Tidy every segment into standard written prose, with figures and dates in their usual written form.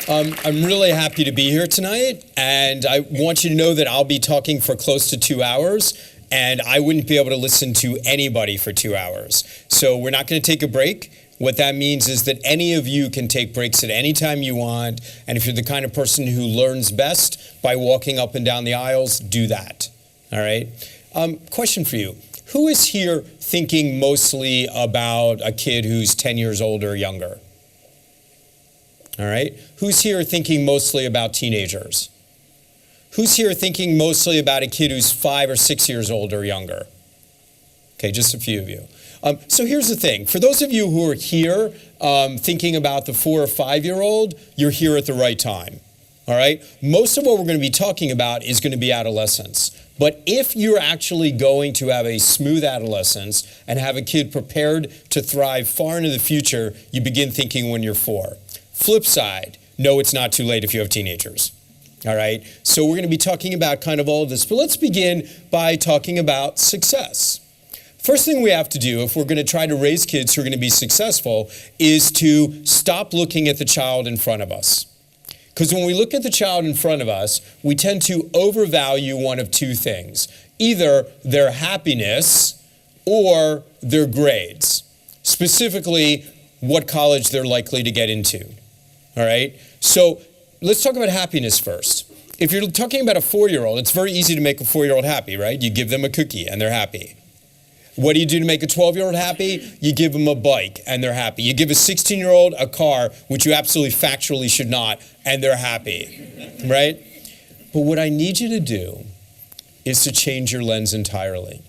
I'm really happy to be here tonight, and I want you to know that I'll be talking for close to 2 hours, and I wouldn't be able to listen to anybody for 2 hours. So we're not going to take a break. What that means is that any of you can take breaks at any time you want, and if you're the kind of person who learns best by walking up and down the aisles, do that. All right? Question for you. Who is here thinking mostly about a kid who's 10 years old or younger? All right? Who's here thinking mostly about teenagers? Who's here thinking mostly about a kid who's 5 or 6 years old or younger? Okay, just a few of you. So here's the thing. For those of you who are here thinking about the 4 or 5-year-old, you're here at the right time. All right? Most of what we're going to be talking about is going to be adolescence. But if you're actually going to have a smooth adolescence and have a kid prepared to thrive far into the future, you begin thinking when you're 4. Flip side, no, it's not too late if you have teenagers. All right? So we're going to be talking about kind of all of this. But let's begin by talking about success. First thing we have to do if we're going to try to raise kids who are going to be successful is to stop looking at the child in front of us. Because when we look at the child in front of us, we tend to overvalue one of two things. Either their happiness or their grades. Specifically, what college they're likely to get into. All right? So let's talk about happiness first. If you're talking about a 4-year-old, it's very easy to make a 4-year-old happy, right? You give them a cookie and they're happy. What do you do to make a 12-year-old happy? You give them a bike and they're happy. You give a 16-year-old a car, which you absolutely factually should not, and they're happy, right? But what I need you to do is to change your lens entirely.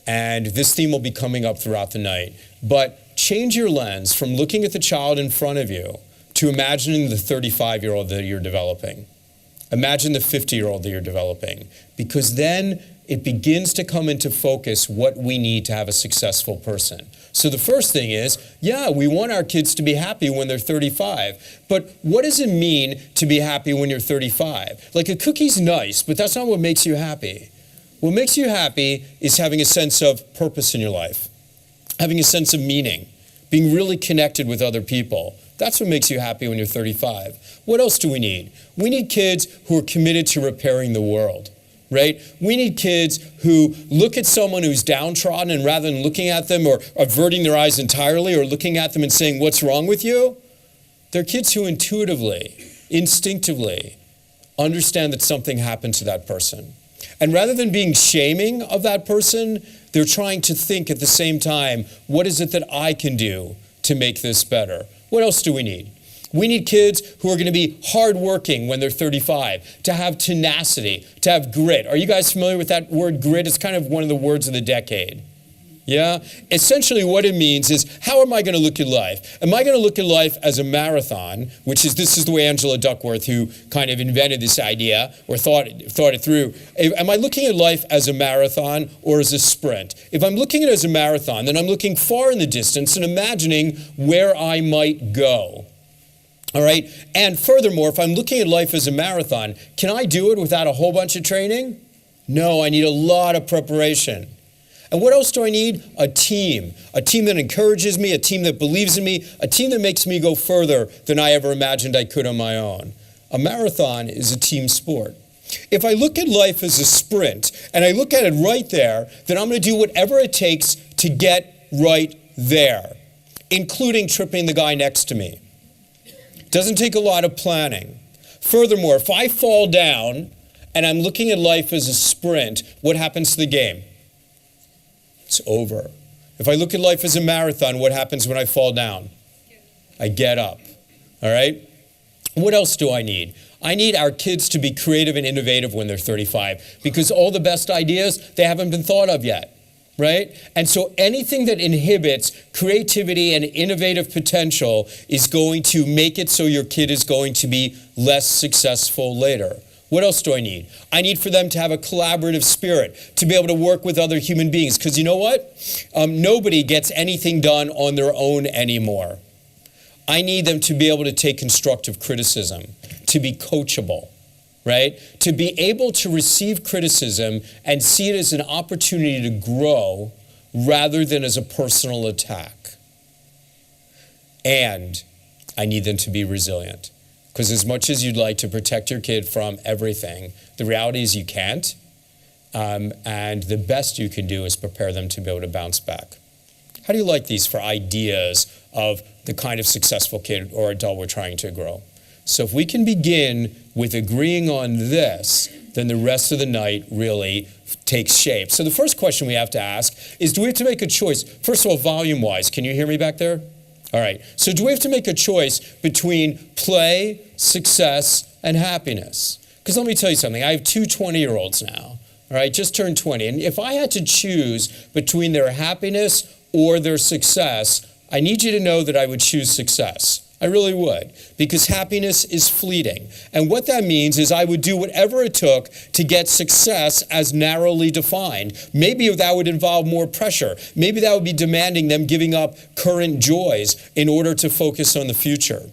And this theme will be coming up throughout the night. But change your lens from looking at the child in front of you to imagining the 35-year-old that you're developing. Imagine the 50-year-old that you're developing. Because then it begins to come into focus what we need to have a successful person. So the first thing is, yeah, we want our kids to be happy when they're 35. But what does it mean to be happy when you're 35? Like, a cookie's nice, but that's not what makes you happy. What makes you happy is having a sense of purpose in your life, having a sense of meaning, being really connected with other people. That's what makes you happy when you're 35. What else do we need? We need kids who are committed to repairing the world, right? We need kids who look at someone who's downtrodden, and rather than looking at them or averting their eyes entirely or looking at them and saying, "What's wrong with you?" They're kids who intuitively, instinctively understand that something happened to that person. And rather than being shaming of that person, they're trying to think at the same time, what is it that I can do to make this better? What else do we need? We need kids who are going to be hardworking when they're 35, to have tenacity, to have grit. Are you guys familiar with that word grit? It's kind of one of the words of the decade. Yeah? Essentially what it means is, how am I going to look at life? Am I going to look at life as a marathon, this is the way Angela Duckworth, who kind of invented this idea or thought it through. Am I looking at life as a marathon or as a sprint? If I'm looking at it as a marathon, then I'm looking far in the distance and imagining where I might go. All right? And furthermore, if I'm looking at life as a marathon, can I do it without a whole bunch of training? No, I need a lot of preparation. And what else do I need? A team that encourages me, a team that believes in me, a team that makes me go further than I ever imagined I could on my own. A marathon is a team sport. If I look at life as a sprint, and I look at it right there, then I'm going to do whatever it takes to get right there, including tripping the guy next to me. It doesn't take a lot of planning. Furthermore, if I fall down and I'm looking at life as a sprint, what happens to the game? It's over. If I look at life as a marathon, what happens when I fall down? I get up. All right? What else do I need? I need our kids to be creative and innovative when they're 35, because all the best ideas, they haven't been thought of yet. Right? And so anything that inhibits creativity and innovative potential is going to make it so your kid is going to be less successful later. What else do I need? I need for them to have a collaborative spirit, to be able to work with other human beings. Because you know what? Nobody gets anything done on their own anymore. I need them to be able to take constructive criticism, to be coachable, right? To be able to receive criticism and see it as an opportunity to grow rather than as a personal attack. And I need them to be resilient. Because as much as you'd like to protect your kid from everything, the reality is you can't. And the best you can do is prepare them to be able to bounce back. How do you like these for ideas of the kind of successful kid or adult we're trying to grow? So if we can begin with agreeing on this, then the rest of the night really takes shape. So the first question we have to ask is, do we have to make a choice? First of all, volume-wise, can you hear me back there? All right. So do we have to make a choice between play, success, and happiness? Because let me tell you something. I have two 20-year-olds now. All right, just turned 20. And if I had to choose between their happiness or their success, I need you to know that I would choose success. I really would, because happiness is fleeting. And what that means is I would do whatever it took to get success as narrowly defined. Maybe that would involve more pressure. Maybe that would be demanding them giving up current joys in order to focus on the future.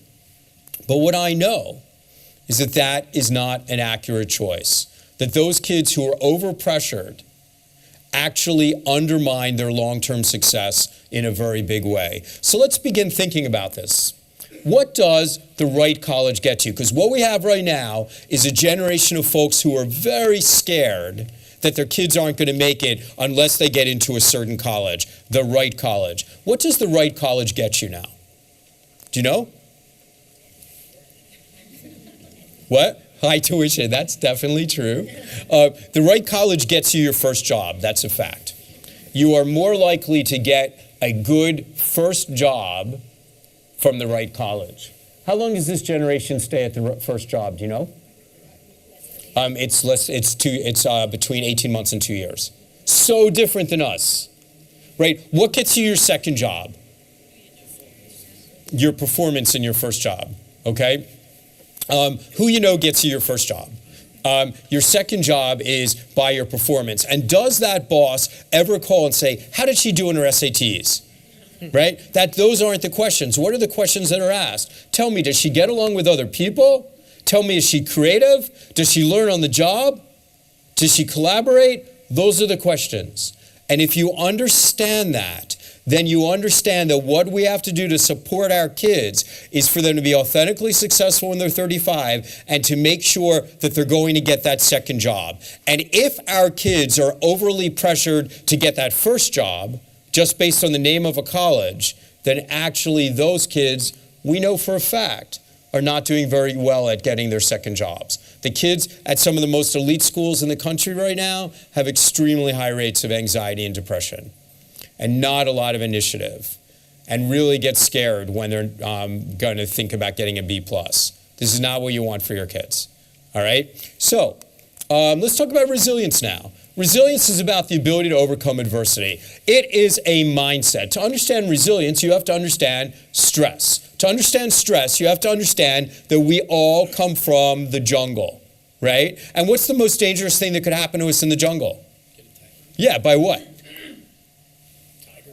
But what I know is that that is not an accurate choice. That those kids who are overpressured actually undermine their long-term success in a very big way. So let's begin thinking about this. What does the right college get you? Because what we have right now is a generation of folks who are very scared that their kids aren't going to make it unless they get into a certain college, the right college. What does the right college get you now? Do you know? What? High tuition, that's definitely true. The right college gets you your first job, that's a fact. You are more likely to get a good first job from the right college. How long does this generation stay at the first job, do you know? It's between 18 months and 2 years. So different than us, right? What gets you your second job? Your performance in your first job, okay? Who you know gets you your first job. Your second job is by your performance. And does that boss ever call and say, how did she do in her SATs? Right? Those aren't the questions. What are the questions that are asked? Tell me, does she get along with other people? Tell me, is she creative? Does she learn on the job? Does she collaborate? Those are the questions. And if you understand that, then you understand that what we have to do to support our kids is for them to be authentically successful when they're 35 and to make sure that they're going to get that second job. And if our kids are overly pressured to get that first job, just based on the name of a college, then actually those kids, we know for a fact, are not doing very well at getting their second jobs. The kids at some of the most elite schools in the country right now have extremely high rates of anxiety and depression, and not a lot of initiative, and really get scared when they're going to think about getting a B+. This is not what you want for your kids, all right? So let's talk about resilience now. Resilience is about the ability to overcome adversity. It is a mindset. To understand resilience, you have to understand stress. To understand stress, you have to understand that we all come from the jungle, right? And what's the most dangerous thing that could happen to us in the jungle? Yeah, by what?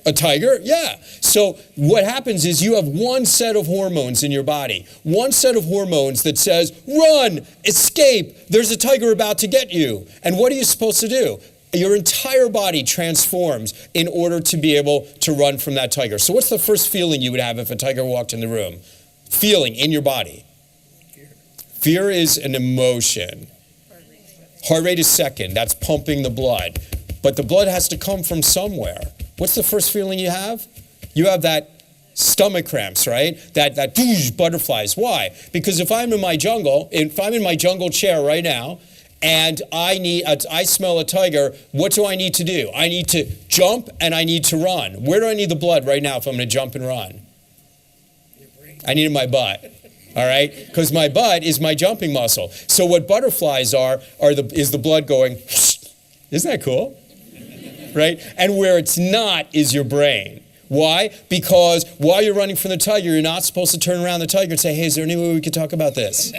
A tiger? Yeah. So what happens is you have one set of hormones in your body, one set of hormones that says, run, escape, there's a tiger about to get you. And what are you supposed to do? Your entire body transforms in order to be able to run from that tiger. So what's the first feeling you would have if a tiger walked in the room? Feeling in your body. Fear is an emotion. Heart rate is second. That's pumping the blood. But the blood has to come from somewhere. What's the first feeling you have? You have that stomach cramps, right? That butterflies. Why? Because if I'm in my jungle chair right now, and I smell a tiger, what do I need to do? I need to jump and I need to run. Where do I need the blood right now if I'm going to jump and run? I need it in my butt. All right? Because my butt is my jumping muscle. So what butterflies is the blood going, isn't that cool? Right? And where it's not is your brain. Why? Because while you're running from the tiger, you're not supposed to turn around the tiger and say, hey, is there any way we could talk about this?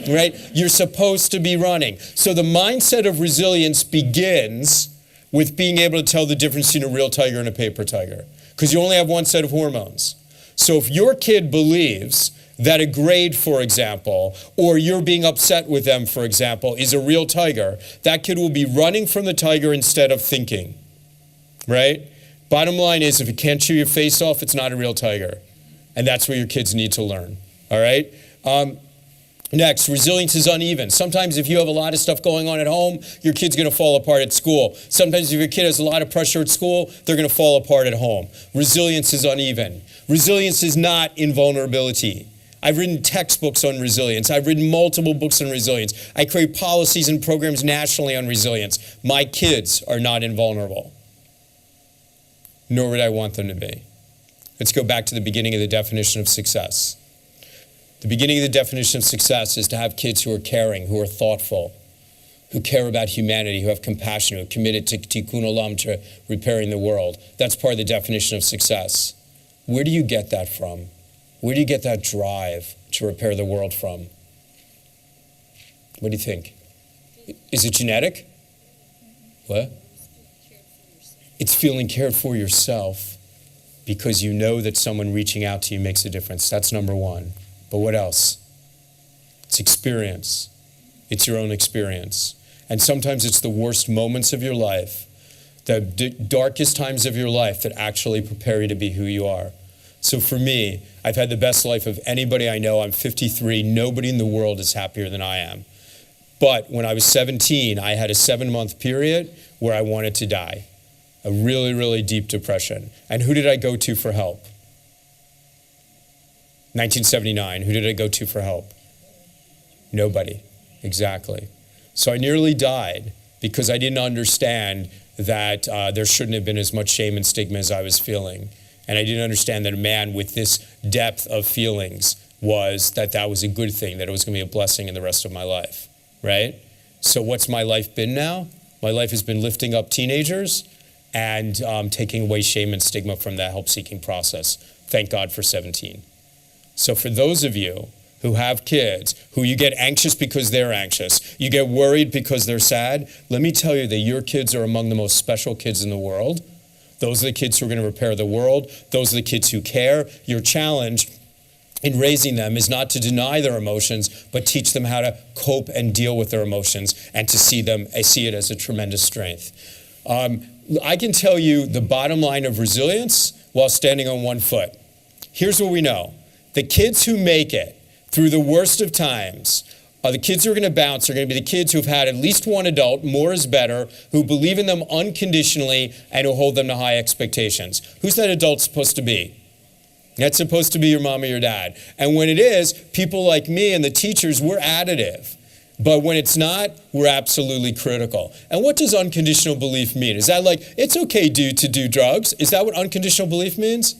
Right? You're supposed to be running. So the mindset of resilience begins with being able to tell the difference between a real tiger and a paper tiger. Because you only have one set of hormones. So if your kid believes that a grade, for example, or you're being upset with them, for example, is a real tiger, that kid will be running from the tiger instead of thinking. Right? Bottom line is, if it can't chew your face off, it's not a real tiger. And that's what your kids need to learn. all right? Next, resilience is uneven. Sometimes if you have a lot of stuff going on at home, your kid's going to fall apart at school. Sometimes if your kid has a lot of pressure at school, they're going to fall apart at home. Resilience is uneven. Resilience is not invulnerability. I've written textbooks on resilience. I've written multiple books on resilience. I create policies and programs nationally on resilience. My kids are not invulnerable, nor would I want them to be. Let's go back to the beginning of the definition of success. The beginning of the definition of success is to have kids who are caring, who are thoughtful, who care about humanity, who have compassion, who are committed to tikkun olam, to repairing the world. That's part of the definition of success. Where do you get that from? Where do you get that drive to repair the world from? What do you think? Is it genetic? What? It's feeling cared for yourself because you know that someone reaching out to you makes a difference. That's number one. But what else? It's experience. It's your own experience. And sometimes it's the worst moments of your life, the darkest times of your life that actually prepare you to be who you are. So for me, I've had the best life of anybody I know. I'm 53. Nobody in the world is happier than I am. But when I was 17, I had a 7-month period where I wanted to die. A really, really deep depression. And who did I go to for help? 1979, who did I go to for help? Nobody, exactly. So I nearly died because I didn't understand that there shouldn't have been as much shame and stigma as I was feeling. And I didn't understand that a man with this depth of feelings that was a good thing, that it was gonna be a blessing in the rest of my life, right? So what's my life been now? My life has been lifting up teenagers and taking away shame and stigma from that help-seeking process. Thank God for 17. So for those of you who have kids, who you get anxious because they're anxious, you get worried because they're sad, let me tell you that your kids are among the most special kids in the world. Those are the kids who are going to repair the world. Those are the kids who care. Your challenge in raising them is not to deny their emotions, but teach them how to cope and deal with their emotions and to see it as a tremendous strength. I can tell you the bottom line of resilience while standing on one foot. Here's what we know. The kids who make it through the worst of times are the kids who are going to bounce are going to be the kids who have had at least one adult, more is better, who believe in them unconditionally and who hold them to high expectations. Who's that adult supposed to be? That's supposed to be your mom or your dad. And when it is, people like me and the teachers, we're additive. But when it's not, we're absolutely critical. And what does unconditional belief mean? Is that like, it's okay to do drugs? Is that what unconditional belief means?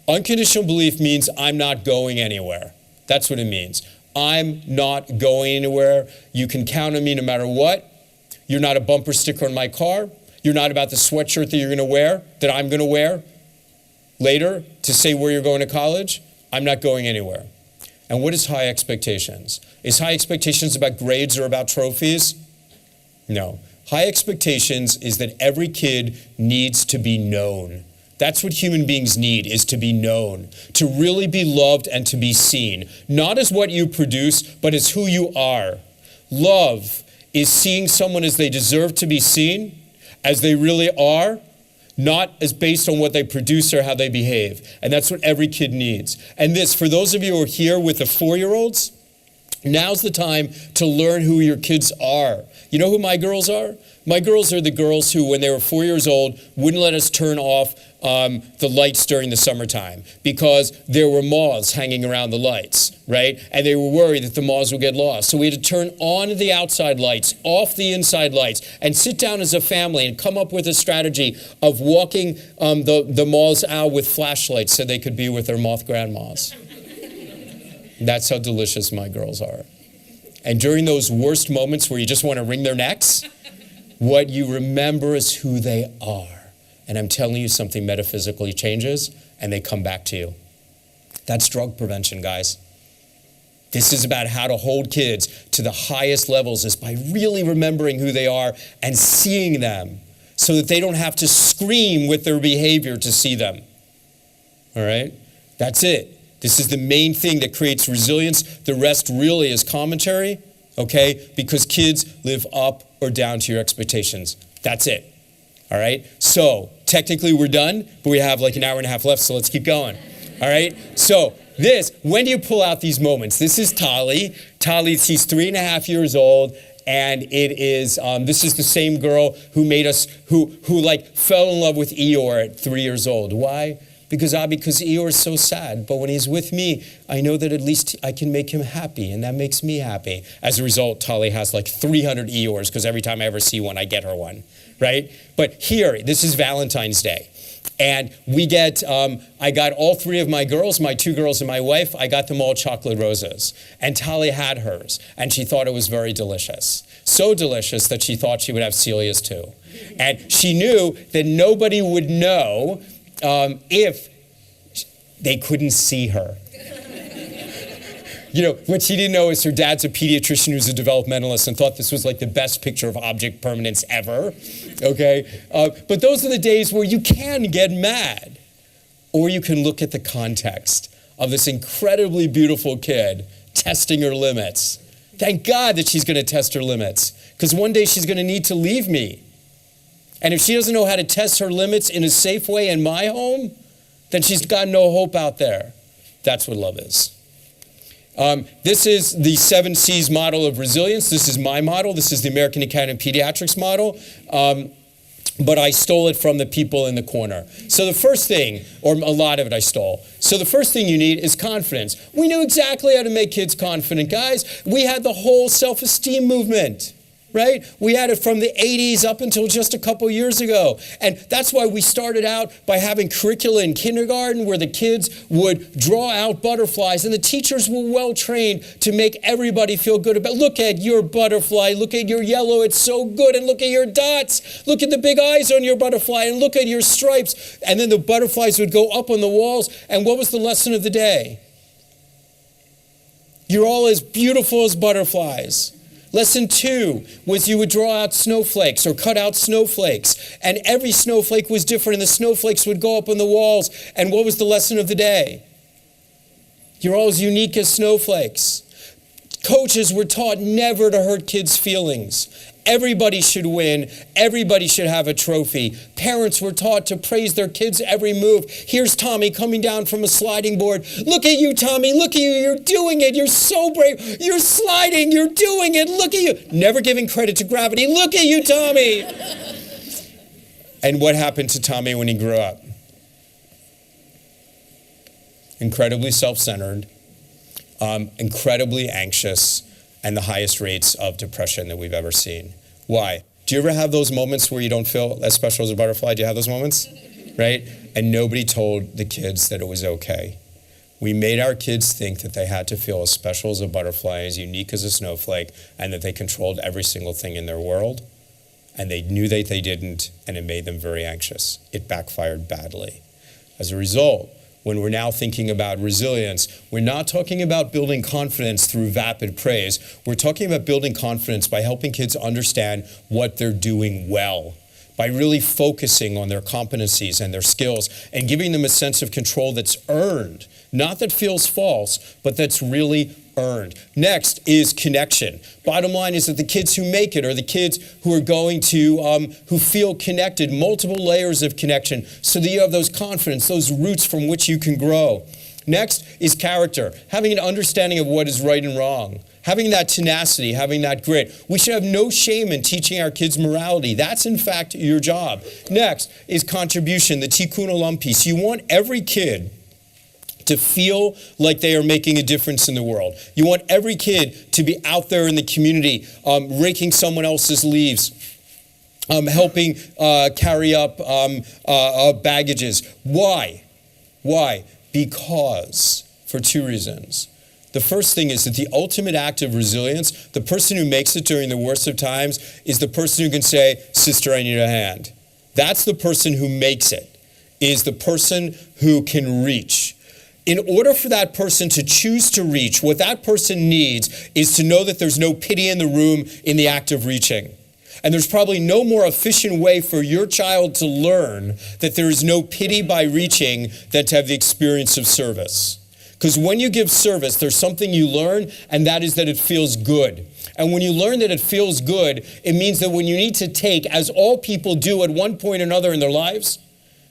Unconditional belief means I'm not going anywhere. That's what it means. I'm not going anywhere. You can count on me no matter what. You're not a bumper sticker on my car. You're not about the sweatshirt that you're going to wear, that I'm going to wear later to say where you're going to college. I'm not going anywhere. And what is high expectations? Is high expectations about grades or about trophies? No. High expectations is that every kid needs to be known. That's what human beings need, is to be known, to really be loved and to be seen. Not as what you produce, but as who you are. Love is seeing someone as they deserve to be seen, as they really are, not as based on what they produce or how they behave. And that's what every kid needs. And this, for those of you who are here with the 4-year-olds, now's the time to learn who your kids are. You know who my girls are? My girls are the girls who, when they were 4 years old, wouldn't let us turn off the lights during the summertime because there were moths hanging around the lights, right? And they were worried that the moths would get lost. So we had to turn on the outside lights, off the inside lights, and sit down as a family and come up with a strategy of walking the moths out with flashlights so they could be with their moth grandmas. That's how delicious my girls are. And during those worst moments where you just want to wring their necks, what you remember is who they are. And I'm telling you, something metaphysically changes and they come back to you. That's drug prevention, guys. This is about how to hold kids to the highest levels, is by really remembering who they are and seeing them so that they don't have to scream with their behavior to see them. All right? That's it. This is the main thing that creates resilience. The rest really is commentary, okay? Because kids live up or down to your expectations. That's it. All right? So technically we're done, but we have like an hour and a half left, so let's keep going. All right? So when do you pull out these moments? This is Tali. She's 3.5 years old. And it is, this is the same girl who made us, who like fell in love with Eeyore at 3 years old. Why? Because Eeyore is so sad. But when he's with me, I know that at least I can make him happy, and that makes me happy. As a result, Tali has like 300 Eeyores, because every time I ever see one, I get her one, right? But here, this is Valentine's Day. And we get, I got all 3 of my girls, my 2 girls and my wife, I got them all chocolate roses. And Tali had hers, and she thought it was very delicious. So delicious that she thought she would have Celia's too. And she knew that nobody would know if they couldn't see her. You know, what she didn't know is her dad's a pediatrician who's a developmentalist and thought this was like the best picture of object permanence ever, okay? But those are the days where you can get mad, or you can look at the context of this incredibly beautiful kid testing her limits. Thank God that she's gonna test her limits, because one day she's gonna need to leave me. And if she doesn't know how to test her limits in a safe way in my home, then she's got no hope out there. That's what love is. This is the 7 C's model of resilience. This is my model. This is the American Academy of Pediatrics model. But I stole it from the people in the corner. So the first thing, or a lot of it I stole. So the first thing you need is confidence. We knew exactly how to make kids confident, guys. We had the whole self-esteem movement, right? We had it from the 80s up until just a couple years ago. And that's why we started out by having curricula in kindergarten where the kids would draw out butterflies, and the teachers were well trained to make everybody feel good about, look at your butterfly, look at your yellow, it's so good, and look at your dots, look at the big eyes on your butterfly, and look at your stripes. And then the butterflies would go up on the walls, and what was the lesson of the day? You're all as beautiful as butterflies. Lesson 2 was you would draw out snowflakes or cut out snowflakes, and every snowflake was different, and the snowflakes would go up on the walls. And what was the lesson of the day? You're all as unique as snowflakes. Coaches were taught never to hurt kids' feelings. Everybody should win. Everybody should have a trophy. Parents were taught to praise their kids' every move. Here's Tommy coming down from a sliding board. Look at you, Tommy. Look at you. You're doing it. You're so brave. You're sliding. You're doing it. Look at you. Never giving credit to gravity. Look at you, Tommy. And what happened to Tommy when he grew up? Incredibly self-centered, incredibly anxious, and the highest rates of depression that we've ever seen. Why? Do you ever have those moments where you don't feel as special as a butterfly? Do you have those moments? Right? And nobody told the kids that it was okay. We made our kids think that they had to feel as special as a butterfly, as unique as a snowflake, and that they controlled every single thing in their world. And they knew that they didn't, and it made them very anxious. It backfired badly. As a result, when we're now thinking about resilience, we're not talking about building confidence through vapid praise. We're talking about building confidence by helping kids understand what they're doing well, by really focusing on their competencies and their skills and giving them a sense of control that's earned, not that feels false, but that's really earned. Next is connection. Bottom line is that the kids who make it are the kids who are going to, who feel connected, multiple layers of connection, so that you have those confidence, those roots from which you can grow. Next is character, having an understanding of what is right and wrong, having that tenacity, having that grit. We should have no shame in teaching our kids morality. That's, in fact, your job. Next is contribution, the tikkun olam piece. You want every kid to feel like they are making a difference in the world. You want every kid to be out there in the community, raking someone else's leaves, helping carry up baggages. Why? Why? Because, for 2 reasons. The first thing is that the ultimate act of resilience, the person who makes it during the worst of times, is the person who can say, sister, I need a hand. That's the person who makes it, is the person who can reach. In order for that person to choose to reach, what that person needs is to know that there's no pity in the room in the act of reaching. And there's probably no more efficient way for your child to learn that there is no pity by reaching than to have the experience of service. Because when you give service, there's something you learn, and that is that it feels good. And when you learn that it feels good, it means that when you need to take, as all people do at one point or another in their lives,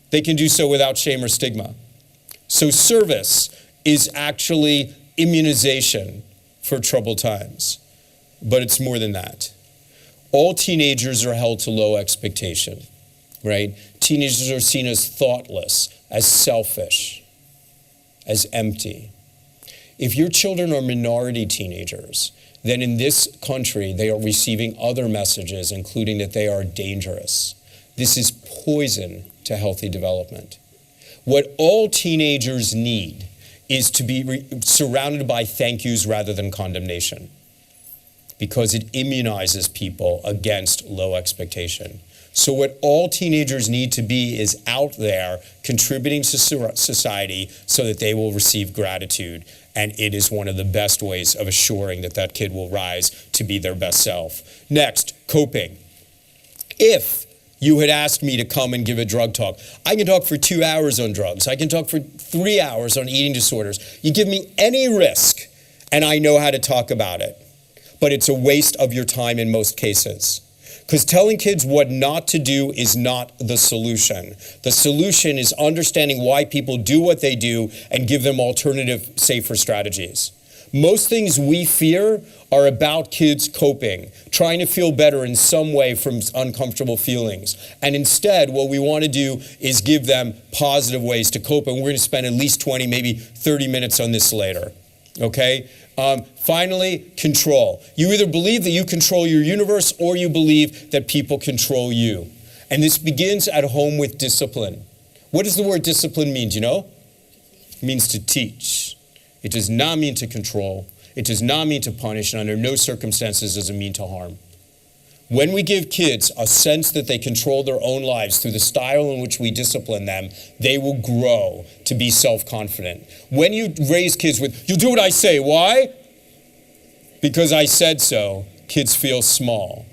they can do so without shame or stigma. So service is actually immunization for troubled times. But it's more than that. All teenagers are held to low expectation, right? Teenagers are seen as thoughtless, as selfish, as empty. If your children are minority teenagers, then in this country, they are receiving other messages, including that they are dangerous. This is poison to healthy development. What all teenagers need is to be surrounded by thank yous rather than condemnation, because it immunizes people against low expectation. So what all teenagers need to be is out there contributing to society so that they will receive gratitude. And it is one of the best ways of assuring that that kid will rise to be their best self. Next, coping. If you had asked me to come and give a drug talk, I can talk for 2 hours on drugs. I can talk for 3 hours on eating disorders. You give me any risk, and I know how to talk about it. But it's a waste of your time in most cases. Because telling kids what not to do is not the solution. The solution is understanding why people do what they do and give them alternative, safer strategies. Most things we fear are about kids coping, trying to feel better in some way from uncomfortable feelings. And instead, what we want to do is give them positive ways to cope. And we're going to spend at least 20, maybe 30 minutes on this later. Okay? Finally, control. You either believe that you control your universe or you believe that people control you. And this begins at home with discipline. What does the word discipline mean? Do you know? It means to teach. It does not mean to control. It does not mean to punish, and under no circumstances does it mean to harm. When we give kids a sense that they control their own lives through the style in which we discipline them, they will grow to be self-confident. When you raise kids with, you'll do what I say, why? Because I said so, kids feel small.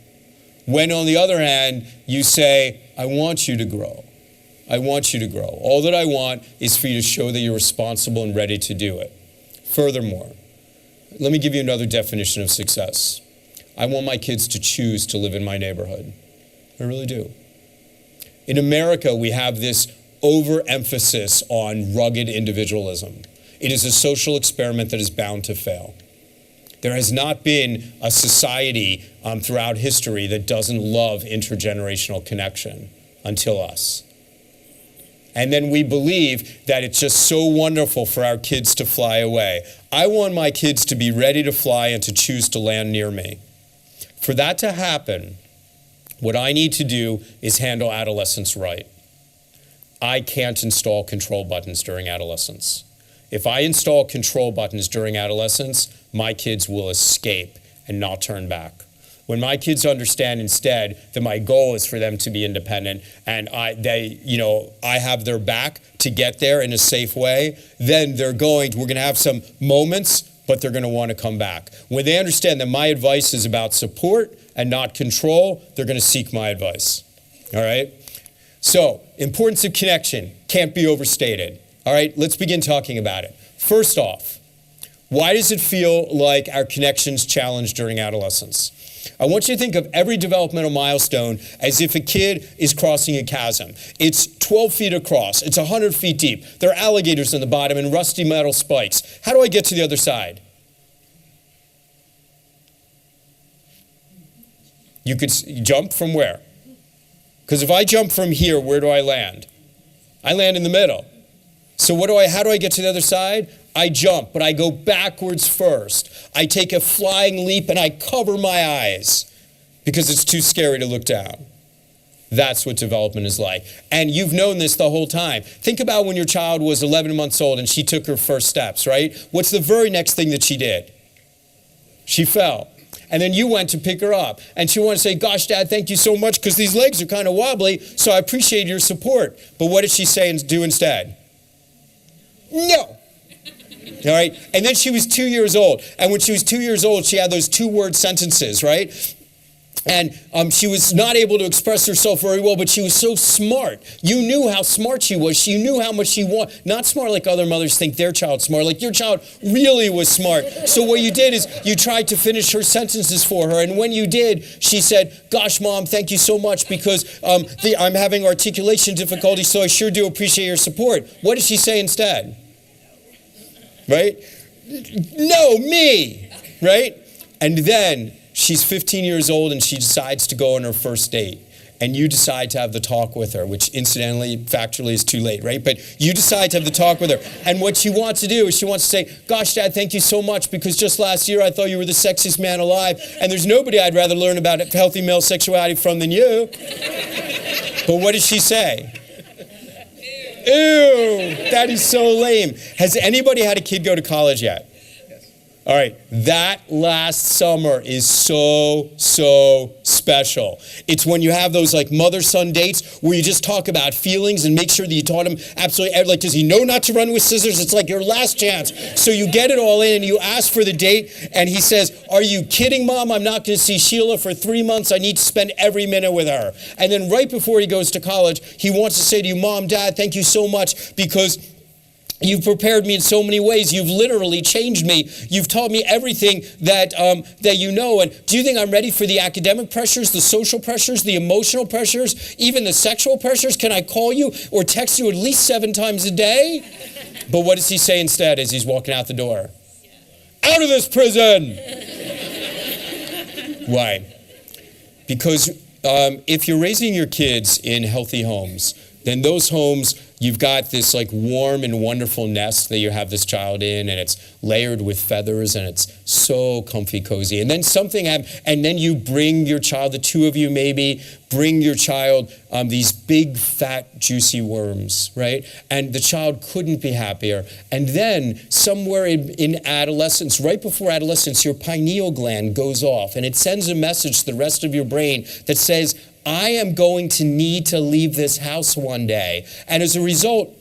When, on the other hand, you say, I want you to grow. I want you to grow. All that I want is for you to show that you're responsible and ready to do it. Furthermore, let me give you another definition of success. I want my kids to choose to live in my neighborhood. I really do. In America, we have this overemphasis on rugged individualism. It is a social experiment that is bound to fail. There has not been a society throughout history that doesn't love intergenerational connection until us. And then we believe that it's just so wonderful for our kids to fly away. I want my kids to be ready to fly and to choose to land near me. For that to happen, what I need to do is handle adolescence right. I can't install control buttons during adolescence. If I install control buttons during adolescence, my kids will escape and not turn back. When my kids understand instead that my goal is for them to be independent and I have their back to get there in a safe way, then we're going to have some moments, but they're going to want to come back. When they understand that my advice is about support and not control, they're going to seek my advice. All right? So, importance of connection can't be overstated. All right, let's begin talking about it. First off, why does it feel like our connection's challenged during adolescence? I want you to think of every developmental milestone as if a kid is crossing a chasm. It's 12 feet across. It's 100 feet deep. There are alligators on the bottom and rusty metal spikes. How do I get to the other side? You could jump from where? Because if I jump from here, where do I land? I land in the middle. So how do I get to the other side? I jump, but I go backwards first. I take a flying leap and I cover my eyes because it's too scary to look down. That's what development is like. And you've known this the whole time. Think about when your child was 11 months old and she took her first steps, right? What's the very next thing that she did? She fell. And then you went to pick her up. And she wanted to say, gosh, Dad, thank you so much because these legs are kind of wobbly, so I appreciate your support. But what did she say and do instead? No. All right? And then she was 2 years old. And when she was 2 years old, she had those two-word sentences, right? And she was not able to express herself very well, but she was so smart. You knew how smart she was. She knew how much she wanted. Not smart like other mothers think their child's smart. Like your child really was smart. So what you did is you tried to finish her sentences for her. And when you did, she said, gosh, Mom, thank you so much because I'm having articulation difficulties, so I sure do appreciate your support. What did she say instead? right? No, me, right? And then she's 15 years old and she decides to go on her first date. And you decide to have the talk with her, which incidentally, factually is too late, right? But you decide to have the talk with her. And what she wants to do is she wants to say, gosh, Dad, thank you so much because just last year I thought you were the sexiest man alive. And there's nobody I'd rather learn about healthy male sexuality from than you. But what does she say? Ew, that is so lame. Has anybody had a kid go to college yet? All right, that last summer is so special. It's when you have those like mother-son dates where you just talk about feelings and make sure that you taught him absolutely, like, does he know not to run with scissors? It's like your last chance. So you get it all in and you ask for the date and he says, are you kidding, Mom? I'm not going to see Sheila for 3 months. I need to spend every minute with her. And then right before he goes to college, he wants to say to you, Mom, Dad, thank you so much because you've prepared me in so many ways. You've literally changed me. You've taught me everything that you know. And do you think I'm ready for the academic pressures, the social pressures, the emotional pressures, even the sexual pressures? Can I call you or text you at least 7 times a day? But what does he say instead as he's walking out the door? Out of this prison! Why? Because if you're raising your kids in healthy homes, then those homes, you've got this like warm and wonderful nest that you have this child in, and it's layered with feathers, and it's so comfy, cozy. And then and then you bring your child, the two of you maybe, bring your child these big, fat, juicy worms, right? And the child couldn't be happier. And then somewhere in adolescence, right before adolescence, your pineal gland goes off, and it sends a message to the rest of your brain that says, I am going to need to leave this house one day. And as a result,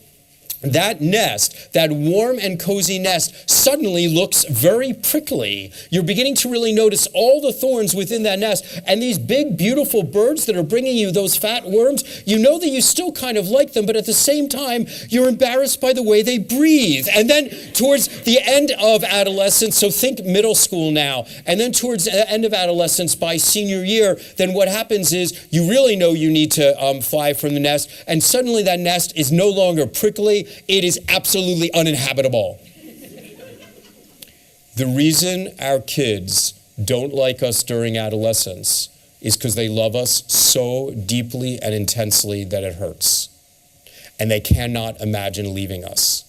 that nest, that warm and cozy nest, suddenly looks very prickly. You're beginning to really notice all the thorns within that nest. And these big, beautiful birds that are bringing you those fat worms, you know that you still kind of like them, but at the same time, you're embarrassed by the way they breathe. And then towards the end of adolescence, so think middle school now, and then towards the end of adolescence by senior year, then what happens is you really know you need to fly from the nest, and suddenly that nest is no longer prickly. It is absolutely uninhabitable. The reason our kids don't like us during adolescence is because they love us so deeply and intensely that it hurts. And they cannot imagine leaving us.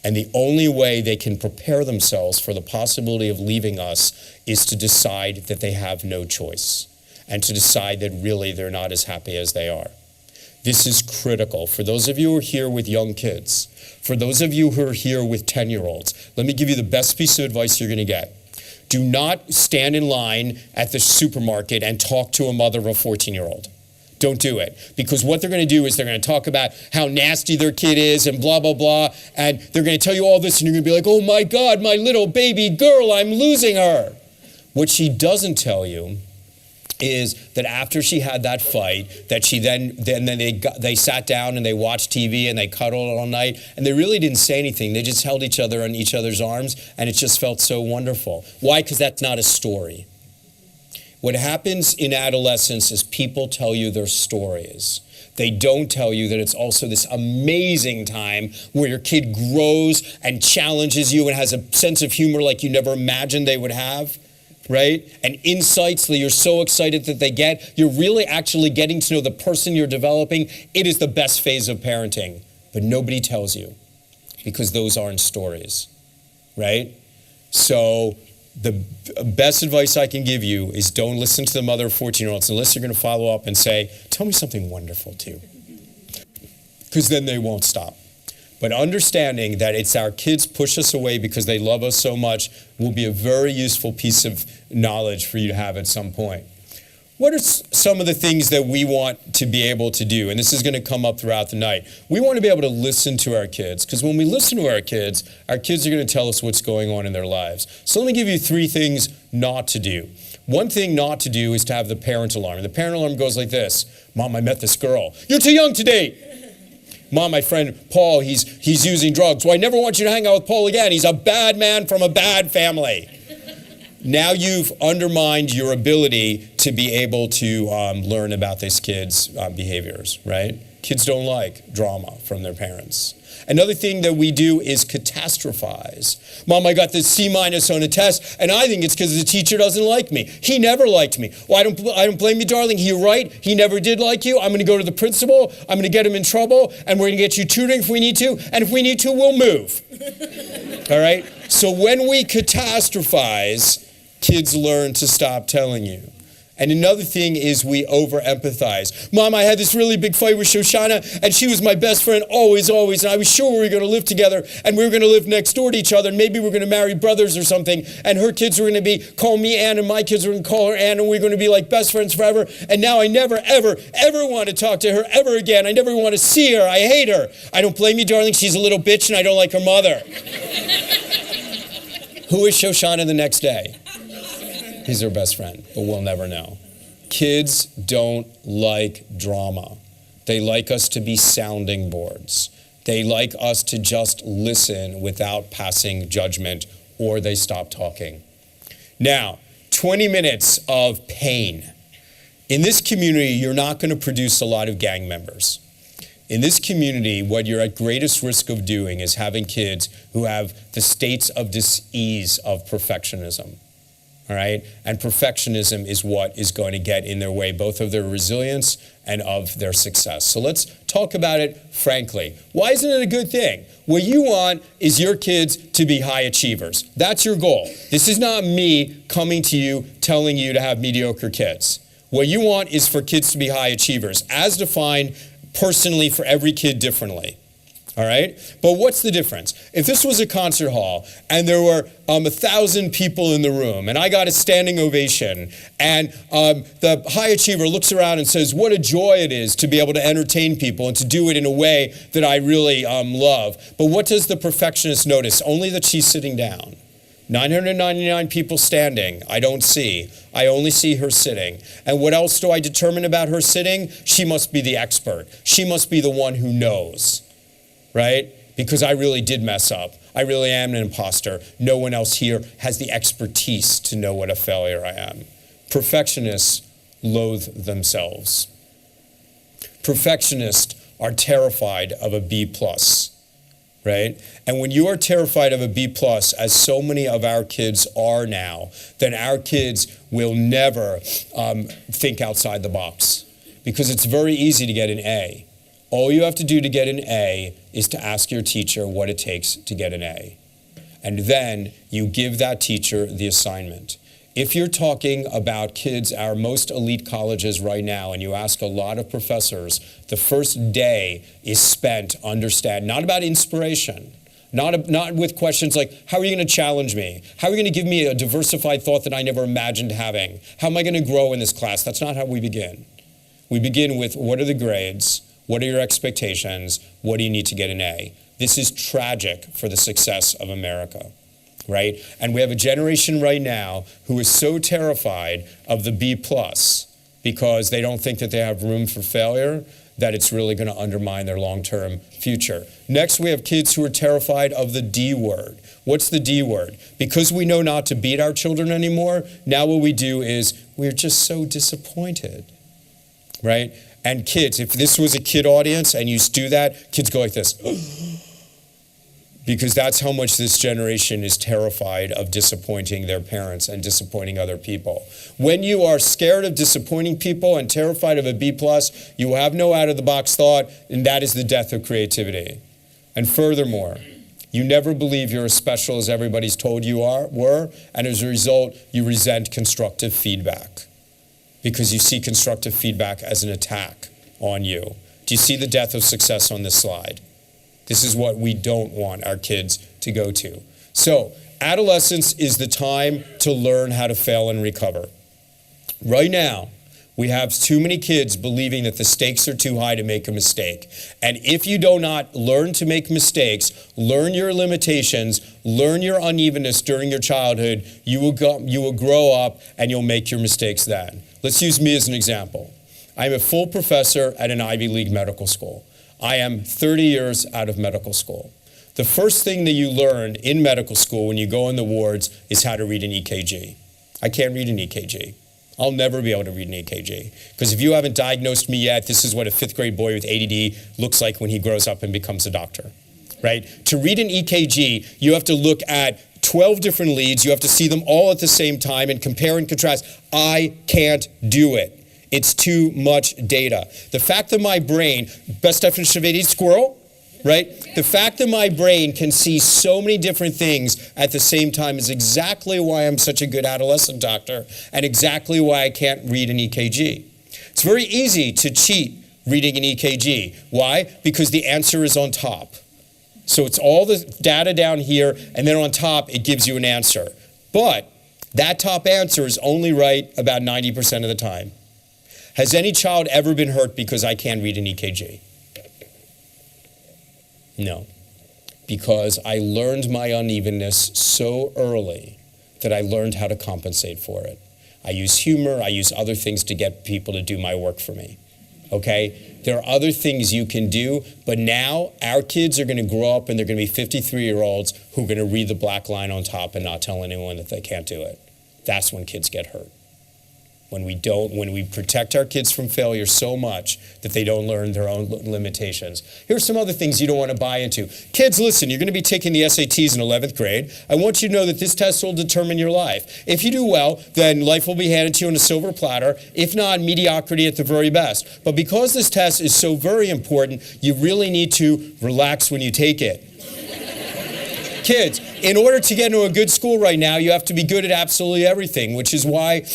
And the only way they can prepare themselves for the possibility of leaving us is to decide that they have no choice and to decide that really they're not as happy as they are. This is critical. For those of you who are here with young kids, for those of you who are here with 10-year-olds, let me give you the best piece of advice you're going to get. Do not stand in line at the supermarket and talk to a mother of a 14-year-old. Don't do it. Because what they're going to do is they're going to talk about how nasty their kid is and blah, blah, blah. And they're going to tell you all this and you're going to be like, oh my God, my little baby girl, I'm losing her. What she doesn't tell you is that after she had that fight, that she then they sat down and they watched TV and they cuddled all night, and they really didn't say anything. They just held each other on each other's arms, and it just felt so wonderful. Why? Because that's not a story. What happens in adolescence is people tell you their stories. They don't tell you that it's also this amazing time where your kid grows and challenges you and has a sense of humor like you never imagined they would have. Right? And insights that you're so excited that they get. You're really actually getting to know the person you're developing. It is the best phase of parenting, but nobody tells you because those aren't stories, right? So the best advice I can give you is don't listen to the mother of 14-year-olds unless you're going to follow up and say, tell me something wonderful too, because then they won't stop. But understanding that it's our kids push us away because they love us so much will be a very useful piece of knowledge for you to have at some point. What are some of the things that we want to be able to do? And this is going to come up throughout the night. We want to be able to listen to our kids, because when we listen to our kids are going to tell us what's going on in their lives. So let me give you 3 things not to do. One thing not to do is to have the parent alarm. The parent alarm goes like this. Mom, I met this girl. You're too young to date. Mom, my friend Paul, he's using drugs. Well, I never want you to hang out with Paul again. He's a bad man from a bad family. Now you've undermined your ability to be able to learn about this kid's behaviors, right? Kids don't like drama from their parents. Another thing that we do is catastrophize. Mom, I got this C- on a test, and I think it's because the teacher doesn't like me. He never liked me. Well, I don't blame you, darling. You're right. He never did like you. I'm going to go to the principal. I'm going to get him in trouble, and we're going to get you tutoring if we need to, and if we need to, we'll move. All right? So when we catastrophize, kids learn to stop telling you. And another thing is we over-empathize. Mom, I had this really big fight with Shoshana, and she was my best friend always, and I was sure we were going to live together, and we were going to live next door to each other, and maybe we were going to marry brothers or something, and her kids were going to call me Ann, and my kids were going to call her Ann, and we were going to be like best friends forever, and now I never, ever, ever want to talk to her ever again. I never want to see her. I hate her. I don't blame you, darling. She's a little bitch, and I don't like her mother. Who is Shoshana the next day? He's her best friend, but we'll never know. Kids don't like drama. They like us to be sounding boards. They like us to just listen without passing judgment, or they stop talking. Now, 20 minutes of pain. In this community, you're not going to produce a lot of gang members. In this community, what you're at greatest risk of doing is having kids who have the states of dis-ease of perfectionism. All right? And perfectionism is what is going to get in their way, both of their resilience and of their success. So let's talk about it frankly. Why isn't it a good thing? What you want is your kids to be high achievers. That's your goal. This is not me coming to you telling you to have mediocre kids. What you want is for kids to be high achievers, as defined personally for every kid differently. All right? But what's the difference? If this was a concert hall and there were 1,000 people in the room and I got a standing ovation and the high achiever looks around and says, what a joy it is to be able to entertain people and to do it in a way that I really love. But what does the perfectionist notice? Only that she's sitting down. 999 people standing, I don't see. I only see her sitting. And what else do I determine about her sitting? She must be the expert. She must be the one who knows. Right? Because I really did mess up. I really am an imposter. No one else here has the expertise to know what a failure I am. Perfectionists loathe themselves. Perfectionists are terrified of a B+, right? And when you are terrified of a B+, as so many of our kids are now, then our kids will never think outside the box. Because it's very easy to get an A. All you have to do to get an A is to ask your teacher what it takes to get an A. And then you give that teacher the assignment. If you're talking about kids, our most elite colleges right now, and you ask a lot of professors, the first day is spent not about inspiration, not with questions like, how are you going to challenge me? How are you going to give me a diversified thought that I never imagined having? How am I going to grow in this class? That's not how we begin. We begin with, what are the grades? What are your expectations? What do you need to get an A? This is tragic for the success of America, right? And we have a generation right now who is so terrified of the B+ because they don't think that they have room for failure, that it's really going to undermine their long-term future. Next, we have kids who are terrified of the D word. What's the D word? Because we know not to beat our children anymore, now what we do is we're just so disappointed, right? And kids, if this was a kid audience and you do that, kids go like this. Because that's how much this generation is terrified of disappointing their parents and disappointing other people. When you are scared of disappointing people and terrified of a B+, you have no out-of-the-box thought, and that is the death of creativity. And furthermore, you never believe you're as special as everybody's told you were, and as a result, you resent constructive feedback. Because you see constructive feedback as an attack on you. Do you see the death of success on this slide? This is what we don't want our kids to go to. So, adolescence is the time to learn how to fail and recover. Right now, we have too many kids believing that the stakes are too high to make a mistake. And if you do not learn to make mistakes, learn your limitations, learn your unevenness during your childhood, you will grow up and you'll make your mistakes then. Let's use me as an example. I'm a full professor at an Ivy League medical school. I am 30 years out of medical school. The first thing that you learn in medical school when you go in the wards is how to read an EKG. I can't read an EKG. I'll never be able to read an EKG. Because if you haven't diagnosed me yet, this is what a 5th grade boy with ADD looks like when he grows up and becomes a doctor. right? To read an EKG, you have to look at 12 different leads. You have to see them all at the same time and compare and contrast. I can't do it. It's too much data. The fact that my brain, best definition of ADHD, squirrel, right? The fact that my brain can see so many different things at the same time is exactly why I'm such a good adolescent doctor and exactly why I can't read an EKG. It's very easy to cheat reading an EKG. Why? Because the answer is on top. So it's all the data down here, and then on top, it gives you an answer. But that top answer is only right about 90% of the time. Has any child ever been hurt because I can't read an EKG? No. Because I learned my unevenness so early that I learned how to compensate for it. I use humor, I use other things to get people to do my work for me. Okay? There are other things you can do, but now our kids are going to grow up and they're going to be 53-year-olds who are going to read the black line on top and not tell anyone that they can't do it. That's when kids get hurt. When we protect our kids from failure so much that they don't learn their own limitations. Here's some other things you don't want to buy into. Kids, listen, you're going to be taking the SATs in 11th grade. I want you to know that this test will determine your life. If you do well, then life will be handed to you on a silver platter. If not, mediocrity at the very best. But because this test is so very important, you really need to relax when you take it. Kids, in order to get into a good school right now, you have to be good at absolutely everything, which is why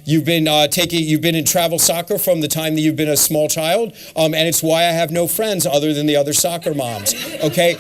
you've been in travel soccer from the time that you've been a small child, and it's why I have no friends other than the other soccer moms. Okay,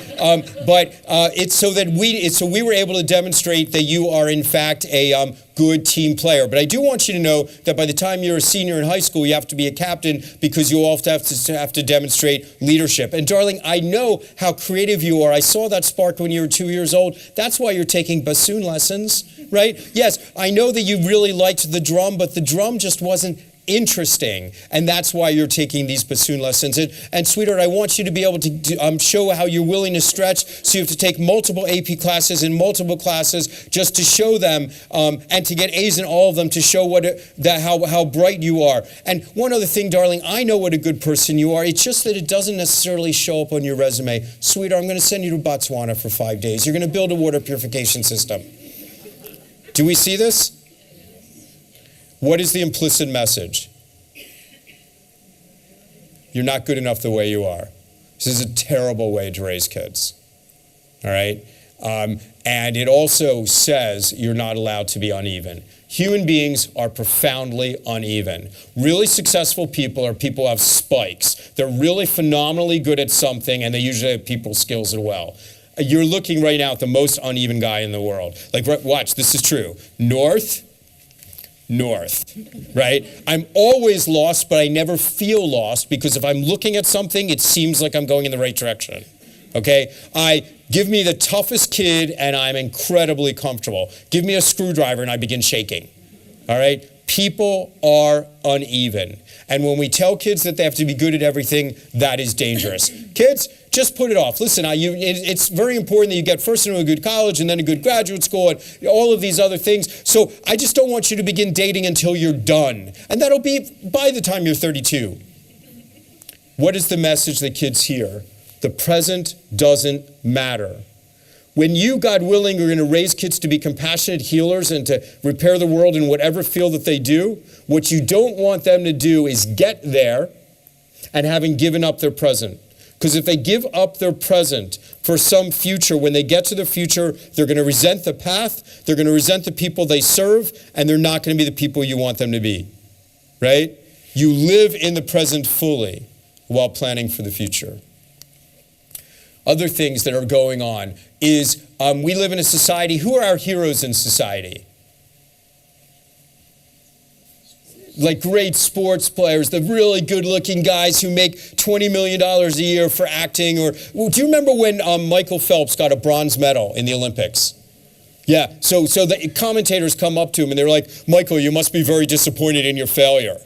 it's so we were able to demonstrate that you are in fact a good team player. But I do want you to know that by the time you're a senior in high school, you have to be a captain because you all have to demonstrate leadership. And darling, I know how creative you are. I saw that spark when you were 2 years old. That's why you're taking bassoon lessons, right? Yes, I know that you really liked the drum, but the drum just wasn't interesting, and that's why you're taking these bassoon lessons. And sweetheart, I want you to be able to how how you're willing to stretch, so you have to take multiple AP classes and multiple classes just to show them, and to get A's in all of them to show how bright you are. And one other thing, darling, I know what a good person you are. It's just that it doesn't necessarily show up on your resume. Sweetheart, I'm going to send you to Botswana for 5 days. You're going to build a water purification system. Do we see this? What is the implicit message? You're not good enough the way you are. This is a terrible way to raise kids. All right? And it also says you're not allowed to be uneven. Human beings are profoundly uneven. Really successful people are people who have spikes. They're really phenomenally good at something, and they usually have people skills as well. You're looking right now at the most uneven guy in the world. Like, watch, this is true. North, right? I'm always lost, but I never feel lost because if I'm looking at something, it seems like I'm going in the right direction. Okay? Give me the toughest kid and I'm incredibly comfortable. Give me a screwdriver and I begin shaking. All right? People are uneven. And when we tell kids that they have to be good at everything, that is dangerous. Kids, just put it off. Listen, it's very important that you get first into a good college and then a good graduate school and all of these other things. So I just don't want you to begin dating until you're done. And that'll be by the time you're 32. What is the message that kids hear? The present doesn't matter. When you, God willing, are going to raise kids to be compassionate healers and to repair the world in whatever field that they do, what you don't want them to do is get there and having given up their present. Because if they give up their present for some future, when they get to the future, they're going to resent the path, they're going to resent the people they serve, and they're not going to be the people you want them to be. Right? You live in the present fully while planning for the future. Other things that are going on is we live in a society. Who are our heroes in society? Like great sports players, the really good-looking guys who make $20 million a year for acting. Or do you remember when Michael Phelps got a bronze medal in the Olympics? Yeah, so the commentators come up to him and they're like, Michael, you must be very disappointed in your failure.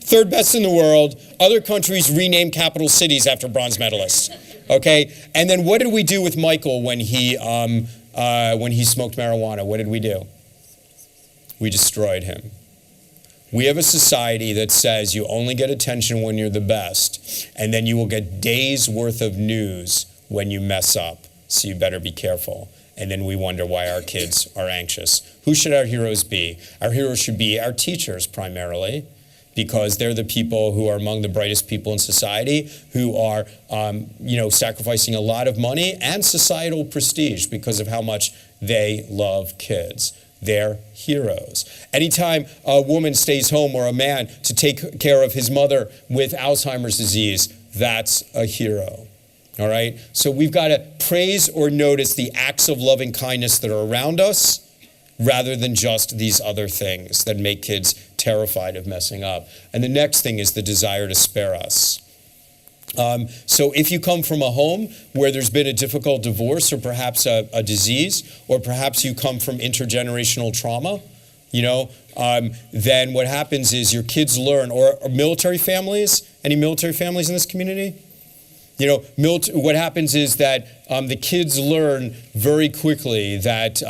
Third best in the world. Other countries rename capital cities after bronze medalists. Okay, and then what did we do with Michael when he smoked marijuana? What did we do? We destroyed him. We have a society that says you only get attention when you're the best, and then you will get days worth of news when you mess up, so you better be careful. And then we wonder why our kids are anxious. Who should our heroes be? Our heroes should be our teachers primarily, because they're the people who are among the brightest people in society, who are sacrificing a lot of money and societal prestige because of how much they love kids. They're heroes. Anytime a woman stays home or a man to take care of his mother with Alzheimer's disease, that's a hero. All right? So we've got to praise or notice the acts of loving kindness that are around us rather than just these other things that make kids terrified of messing up. And the next thing is the desire to spare us. So if you come from a home where there's been a difficult divorce or perhaps a disease, or perhaps you come from intergenerational trauma, then what happens is your kids learn, or military families, any military families in this community? What happens is that the kids learn very quickly that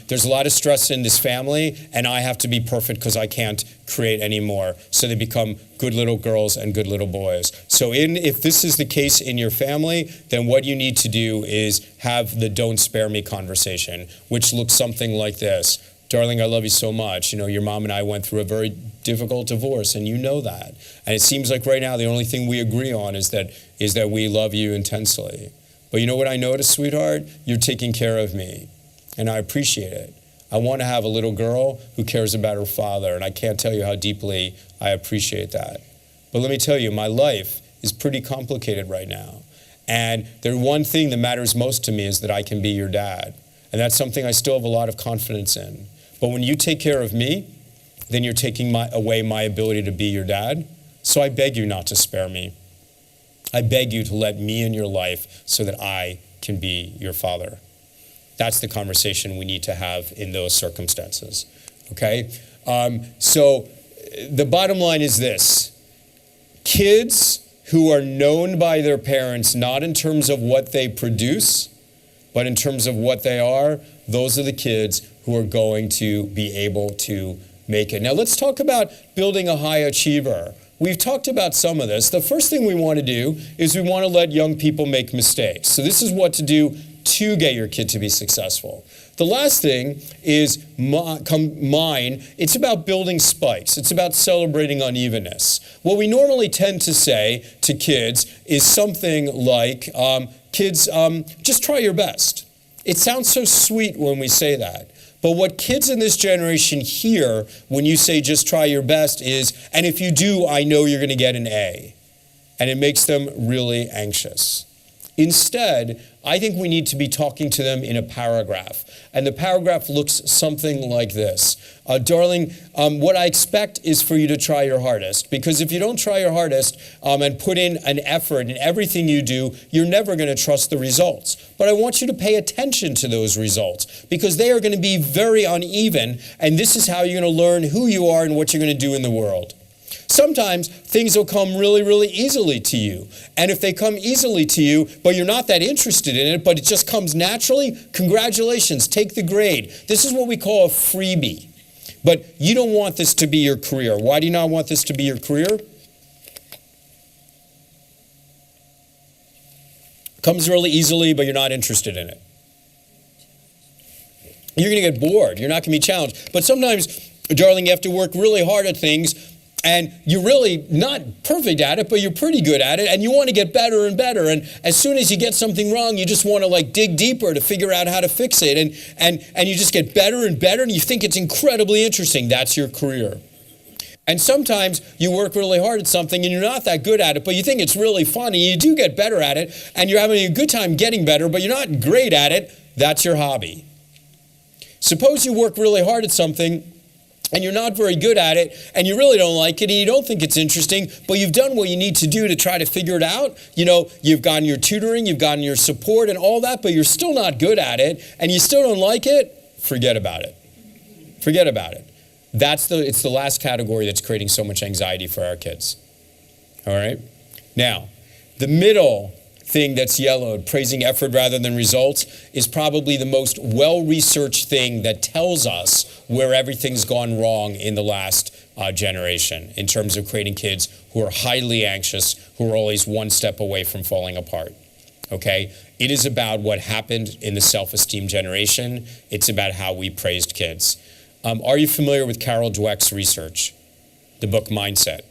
there's a lot of stress in this family, and I have to be perfect because I can't create anymore. So they become good little girls and good little boys. So if this is the case in your family, then what you need to do is have the don't spare me conversation, which looks something like this. Darling, I love you so much. Your mom and I went through a very difficult divorce, and you know that. And it seems like right now the only thing we agree on is that we love you intensely. But you know what I noticed, sweetheart? You're taking care of me, and I appreciate it. I want to have a little girl who cares about her father, and I can't tell you how deeply I appreciate that. But let me tell you, my life is pretty complicated right now. And the one thing that matters most to me is that I can be your dad. And that's something I still have a lot of confidence in. But when you take care of me, then you're taking away my ability to be your dad. So I beg you not to spare me. I beg you to let me in your life so that I can be your father. That's the conversation we need to have in those circumstances, okay? So the bottom line is this. Kids who are known by their parents, not in terms of what they produce, but in terms of what they are, those are the kids who are going to be able to make it. Now let's talk about building a high achiever. We've talked about some of this. The first thing we want to do is we want to let young people make mistakes. So this is what to do to get your kid to be successful. The last thing is mine. It's about building spikes. It's about celebrating unevenness. What we normally tend to say to kids is something like, kids, just try your best. It sounds so sweet when we say that. But what kids in this generation hear when you say just try your best is, and if you do, I know you're going to get an A. And it makes them really anxious. Instead, I think we need to be talking to them in a paragraph. And the paragraph looks something like this. Darling, what I expect is for you to try your hardest. Because if you don't try your hardest and put in an effort in everything you do, you're never going to trust the results. But I want you to pay attention to those results because they are going to be very uneven. And this is how you're going to learn who you are and what you're going to do in the world. Sometimes things will come really, really easily to you. And if they come easily to you, but you're not that interested in it, but it just comes naturally, congratulations, take the grade. This is what we call a freebie. But you don't want this to be your career. Why do you not want this to be your career? Comes really easily, but you're not interested in it. You're going to get bored. You're not going to be challenged. But sometimes, darling, you have to work really hard at things. And you're really not perfect at it, but you're pretty good at it, and you want to get better and better. And as soon as you get something wrong, you just want to dig deeper to figure out how to fix it. And you just get better and better, and you think it's incredibly interesting. That's your career. And sometimes you work really hard at something, and you're not that good at it, but you think it's really fun, and you do get better at it, and you're having a good time getting better, but you're not great at it. That's your hobby. Suppose you work really hard at something, and you're not very good at it, and you really don't like it, and you don't think it's interesting, but you've done what you need to do to try to figure it out. You've gotten your tutoring, you've gotten your support and all that, but you're still not good at it, and you still don't like it, forget about it. Forget about it. It's the last category that's creating so much anxiety for our kids. All right? Now, the middle thing that's yellowed, praising effort rather than results, is probably the most well-researched thing that tells us where everything's gone wrong in the last generation in terms of creating kids who are highly anxious, who are always one step away from falling apart. Okay? It is about what happened in the self-esteem generation. It's about how we praised kids. Are you familiar with Carol Dweck's research? The book Mindset.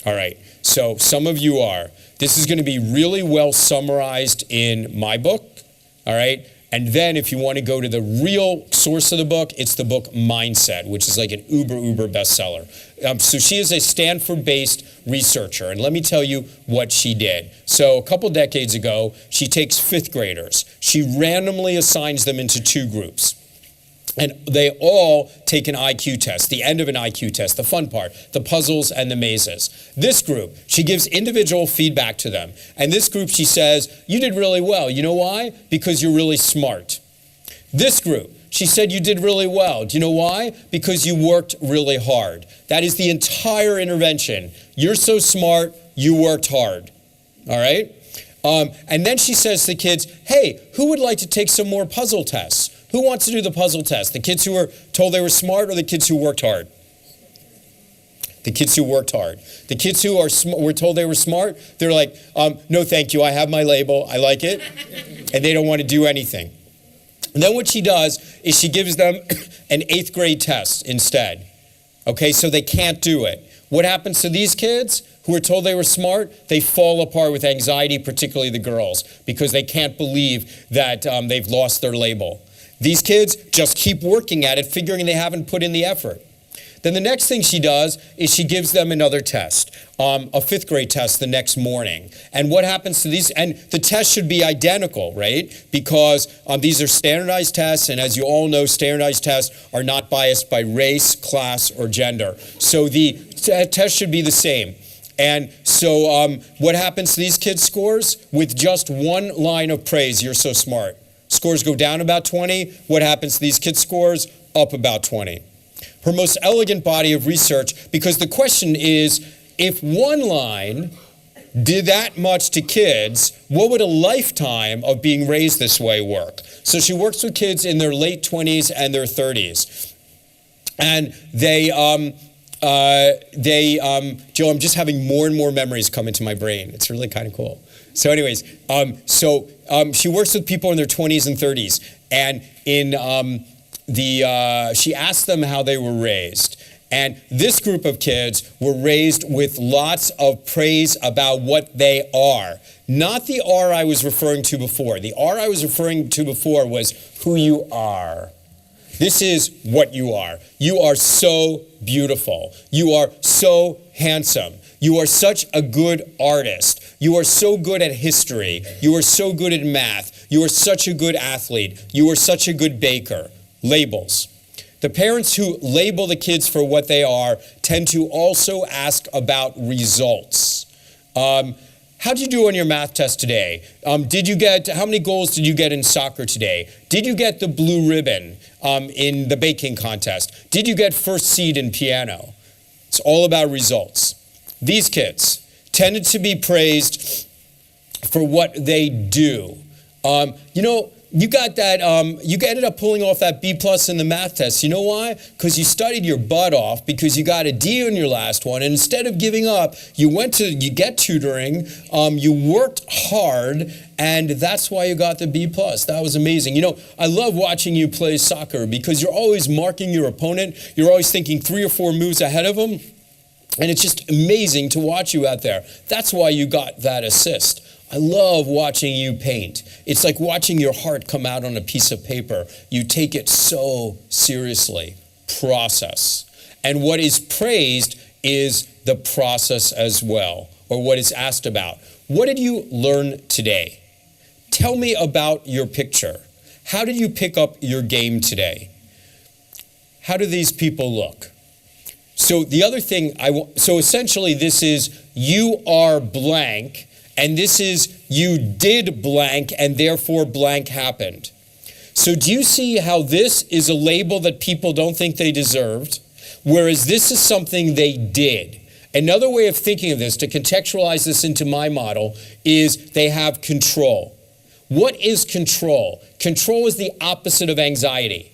All right, so some of you are. This is going to be really well summarized in my book, all right? And then if you want to go to the real source of the book, it's the book Mindset, which is like an uber bestseller. So she is a Stanford-based researcher, and let me tell you what she did. So a couple decades ago, she takes fifth graders. She randomly assigns them into two groups. And they all take an IQ test, the end of an IQ test, the fun part, the puzzles and the mazes. This group, she gives individual feedback to them. And this group, she says, you did really well. You know why? Because you're really smart. This group, she said, you did really well. Do you know why? Because you worked really hard. That is the entire intervention. You're so smart, you worked hard. All right? And then she says to the kids, hey, who would like to take some more puzzle tests? Who wants to do the puzzle test? The kids who were told they were smart or the kids who worked hard? The kids who worked hard. The kids who were told they were smart, they're like, no, thank you. I have my label. I like it. And they don't want to do anything. And then what she does is she gives them an 8th grade test instead. Okay, so they can't do it. What happens to these kids who are told they were smart? They fall apart with anxiety, particularly the girls, because they can't believe that they've lost their label. These kids just keep working at it, figuring they haven't put in the effort. Then the next thing she does is she gives them another test, a 5th grade test the next morning. And what happens to these? And the test should be identical, right? Because these are standardized tests, and as you all know, standardized tests are not biased by race, class, or gender. So the test should be the same. And so what happens to these kids' scores? With just one line of praise, you're so smart. Scores go down about 20. What happens to these kids' scores? Up about 20. Her most elegant body of research, because the question is, if one line did that much to kids, what would a lifetime of being raised this way work? So she works with kids in their late 20s and their 30s. And Joe, I'm just having more and more memories come into my brain. It's really kind of cool. So anyways, she works with people in their 20s and 30s, and she asked them how they were raised. And this group of kids were raised with lots of praise about what they are. Not the R I was referring to before. The R I was referring to before was who you are. This is what you are. You are so beautiful. You are so handsome. You are such a good artist. You are so good at history. You are so good at math. You are such a good athlete. You are such a good baker. Labels. The parents who label the kids for what they are tend to also ask about results. How'd you do on your math test today? How many goals did you get in soccer today? Did you get the blue ribbon in the baking contest? Did you get first seed in piano? It's all about results. These kids tended to be praised for what they do. You got that, you ended up pulling off that B+ in the math test. You know why? Because you studied your butt off, because you got a D on your last one, and instead of giving up, you get tutoring, you worked hard, and that's why you got the B+. That was amazing. I love watching you play soccer, because you're always marking your opponent. You're always thinking 3 or 4 moves ahead of them, and it's just amazing to watch you out there. That's why you got that assist. I love watching you paint. It's like watching your heart come out on a piece of paper. You take it so seriously. Process. And what is praised is the process as well, or what is asked about. What did you learn today? Tell me about your picture. How did you pick up your game today? How do these people look? So the other thing, so essentially this is you are blank, and this is you did blank, and therefore blank happened. So do you see how this is a label that people don't think they deserved, whereas this is something they did? Another way of thinking of this, to contextualize this into my model, is they have control. What is control? Control is the opposite of anxiety.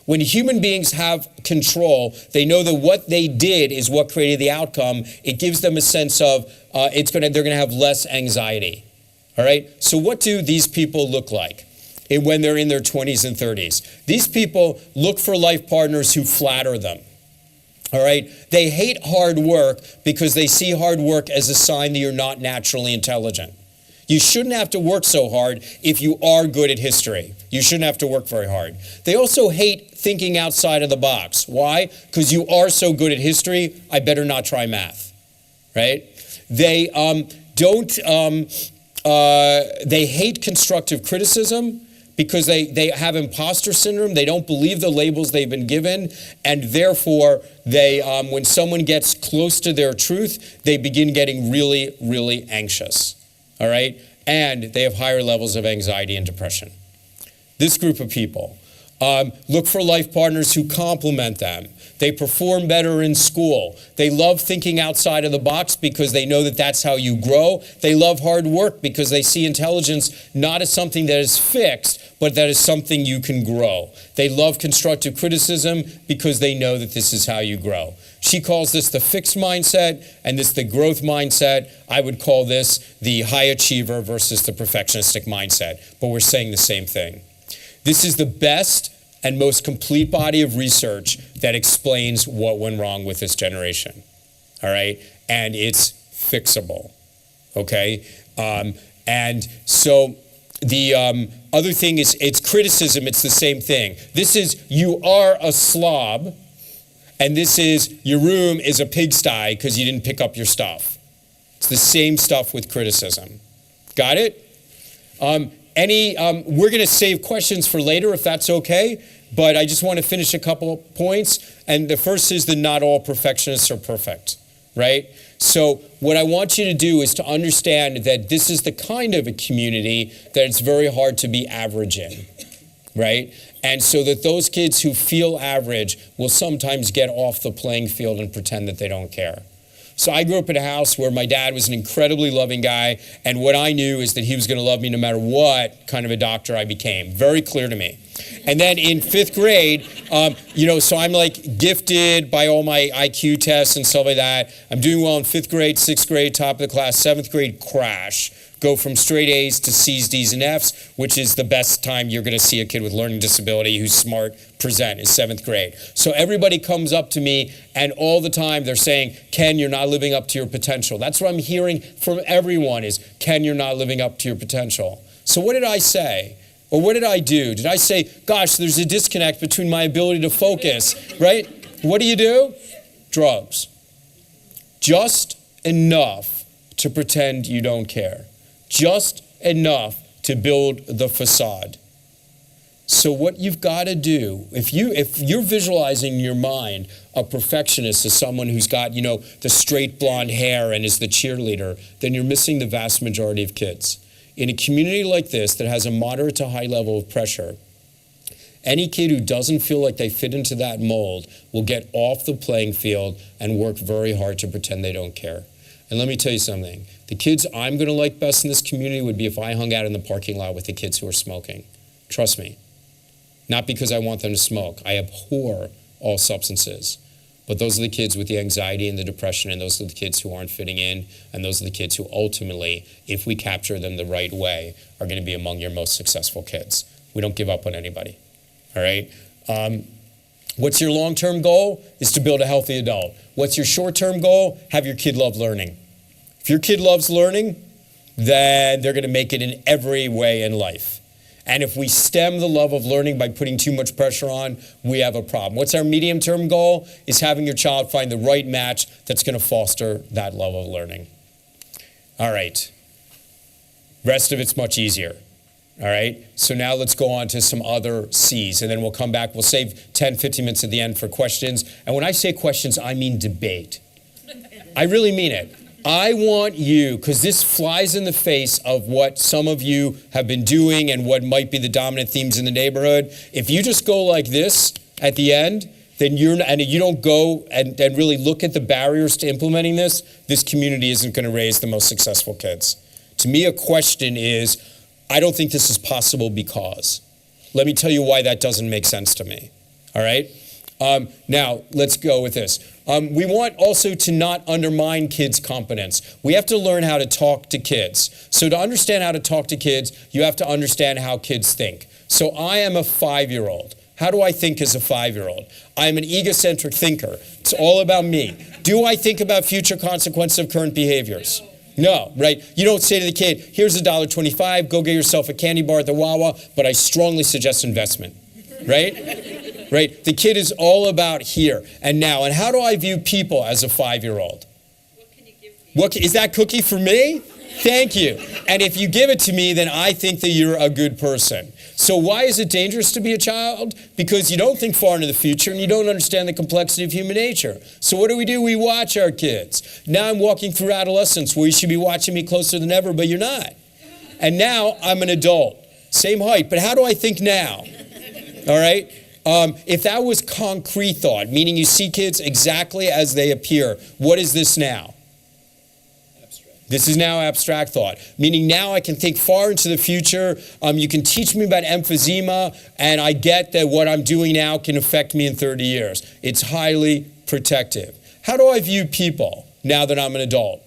When human beings have control, they know that what they did is what created the outcome. It gives them a sense of they're going to have less anxiety. All right? So what do these people look like when they're in their 20s and 30s? These people look for life partners who flatter them. All right? They hate hard work because they see hard work as a sign that you're not naturally intelligent. You shouldn't have to work so hard if you are good at history. You shouldn't have to work very hard. They also hate thinking outside of the box. Why? Because you are so good at history, I better not try math, right? They they hate constructive criticism because they have imposter syndrome. They don't believe the labels they've been given, and therefore they, when someone gets close to their truth, they begin getting really, really anxious. All right? And they have higher levels of anxiety and depression. This group of people look for life partners who complement them. They perform better in school. They love thinking outside of the box because they know that that's how you grow. They love hard work because they see intelligence not as something that is fixed, but that is something you can grow. They love constructive criticism because they know that this is how you grow. She calls this the fixed mindset, and this the growth mindset. I would call this the high achiever versus the perfectionistic mindset, but we're saying the same thing. This is the best and most complete body of research that explains what went wrong with this generation, all right? And it's fixable, okay? And so the other thing is, it's criticism, it's the same thing. This is, you are a slob, and this is, your room is a pigsty because you didn't pick up your stuff. It's the same stuff with criticism. Got it? We're going to save questions for later if that's okay, but I just want to finish a couple points. And the first is that not all perfectionists are perfect, right? So what I want you to do is to understand that this is the kind of a community that it's very hard to be average in, right? And so that those kids who feel average will sometimes get off the playing field and pretend that they don't care. So I grew up in a house where my dad was an incredibly loving guy, and what I knew is that he was going to love me no matter what kind of a doctor I became. Very clear to me. And then in 5th grade, so I'm like gifted by all my IQ tests and stuff like that. I'm doing well in 5th grade, 6th grade, top of the class, 7th grade, crash. Go from straight A's to C's, D's, and F's, which is the best time you're going to see a kid with learning disability who's smart present, is 7th grade. So everybody comes up to me, and all the time they're saying, Ken, you're not living up to your potential. That's what I'm hearing from everyone is, Ken, you're not living up to your potential. So what did I say? Or what did I do? Did I say, gosh, there's a disconnect between my ability to focus, right? What do? Drugs. Just enough to pretend you don't care. Just enough to build the facade. So what you've got to do, if you're visualizing in your mind a perfectionist as someone who's got, the straight blonde hair and is the cheerleader, then you're missing the vast majority of kids. In a community like this that has a moderate to high level of pressure, any kid who doesn't feel like they fit into that mold will get off the playing field and work very hard to pretend they don't care. And let me tell you something. The kids I'm going to like best in this community would be if I hung out in the parking lot with the kids who are smoking. Trust me. Not because I want them to smoke. I abhor all substances. But those are the kids with the anxiety and the depression, and those are the kids who aren't fitting in, and those are the kids who ultimately, if we capture them the right way, are going to be among your most successful kids. We don't give up on anybody. All right? What's your long-term goal? Is to build a healthy adult. What's your short-term goal? Have your kid love learning. If your kid loves learning, then they're going to make it in every way in life. And if we stem the love of learning by putting too much pressure on, we have a problem. What's our medium-term goal? Is having your child find the right match that's going to foster that love of learning. All right. Rest of it's much easier. All right? So now let's go on to some other C's, and then we'll come back. We'll save 10, 15 minutes at the end for questions. And when I say questions, I mean debate. I really mean it. I want you, because this flies in the face of what some of you have been doing and what might be the dominant themes in the neighborhood. If you just go like this at the end, then you don't go and really look at the barriers to implementing this community isn't going to raise the most successful kids. To me, a question is, I don't think this is possible because. Let me tell you why that doesn't make sense to me. All right? Now, let's go with this. We want also to not undermine kids' competence. We have to learn how to talk to kids. So to understand how to talk to kids, you have to understand how kids think. So I am a 5-year-old. How do I think as a 5-year-old? I'm an egocentric thinker. It's all about me. Do I think about future consequences of current behaviors? No, right? You don't say to the kid, here's $1.25, go get yourself a candy bar at the Wawa, but I strongly suggest investment, right? Right? The kid is all about here and now. And how do I view people as a 5-year-old? What can you give me? Is that cookie for me? Thank you. And if you give it to me, then I think that you're a good person. So why is it dangerous to be a child? Because you don't think far into the future and you don't understand the complexity of human nature. So what do? We watch our kids. Now I'm walking through adolescence where you should be watching me closer than ever, but you're not. And now I'm an adult. Same height, but how do I think now? All right? If that was concrete thought, meaning you see kids exactly as they appear, what is this now? This is now abstract thought, meaning now I can think far into the future. You can teach me about emphysema, and I get that what I'm doing now can affect me in 30 years. It's highly protective. How do I view people now that I'm an adult?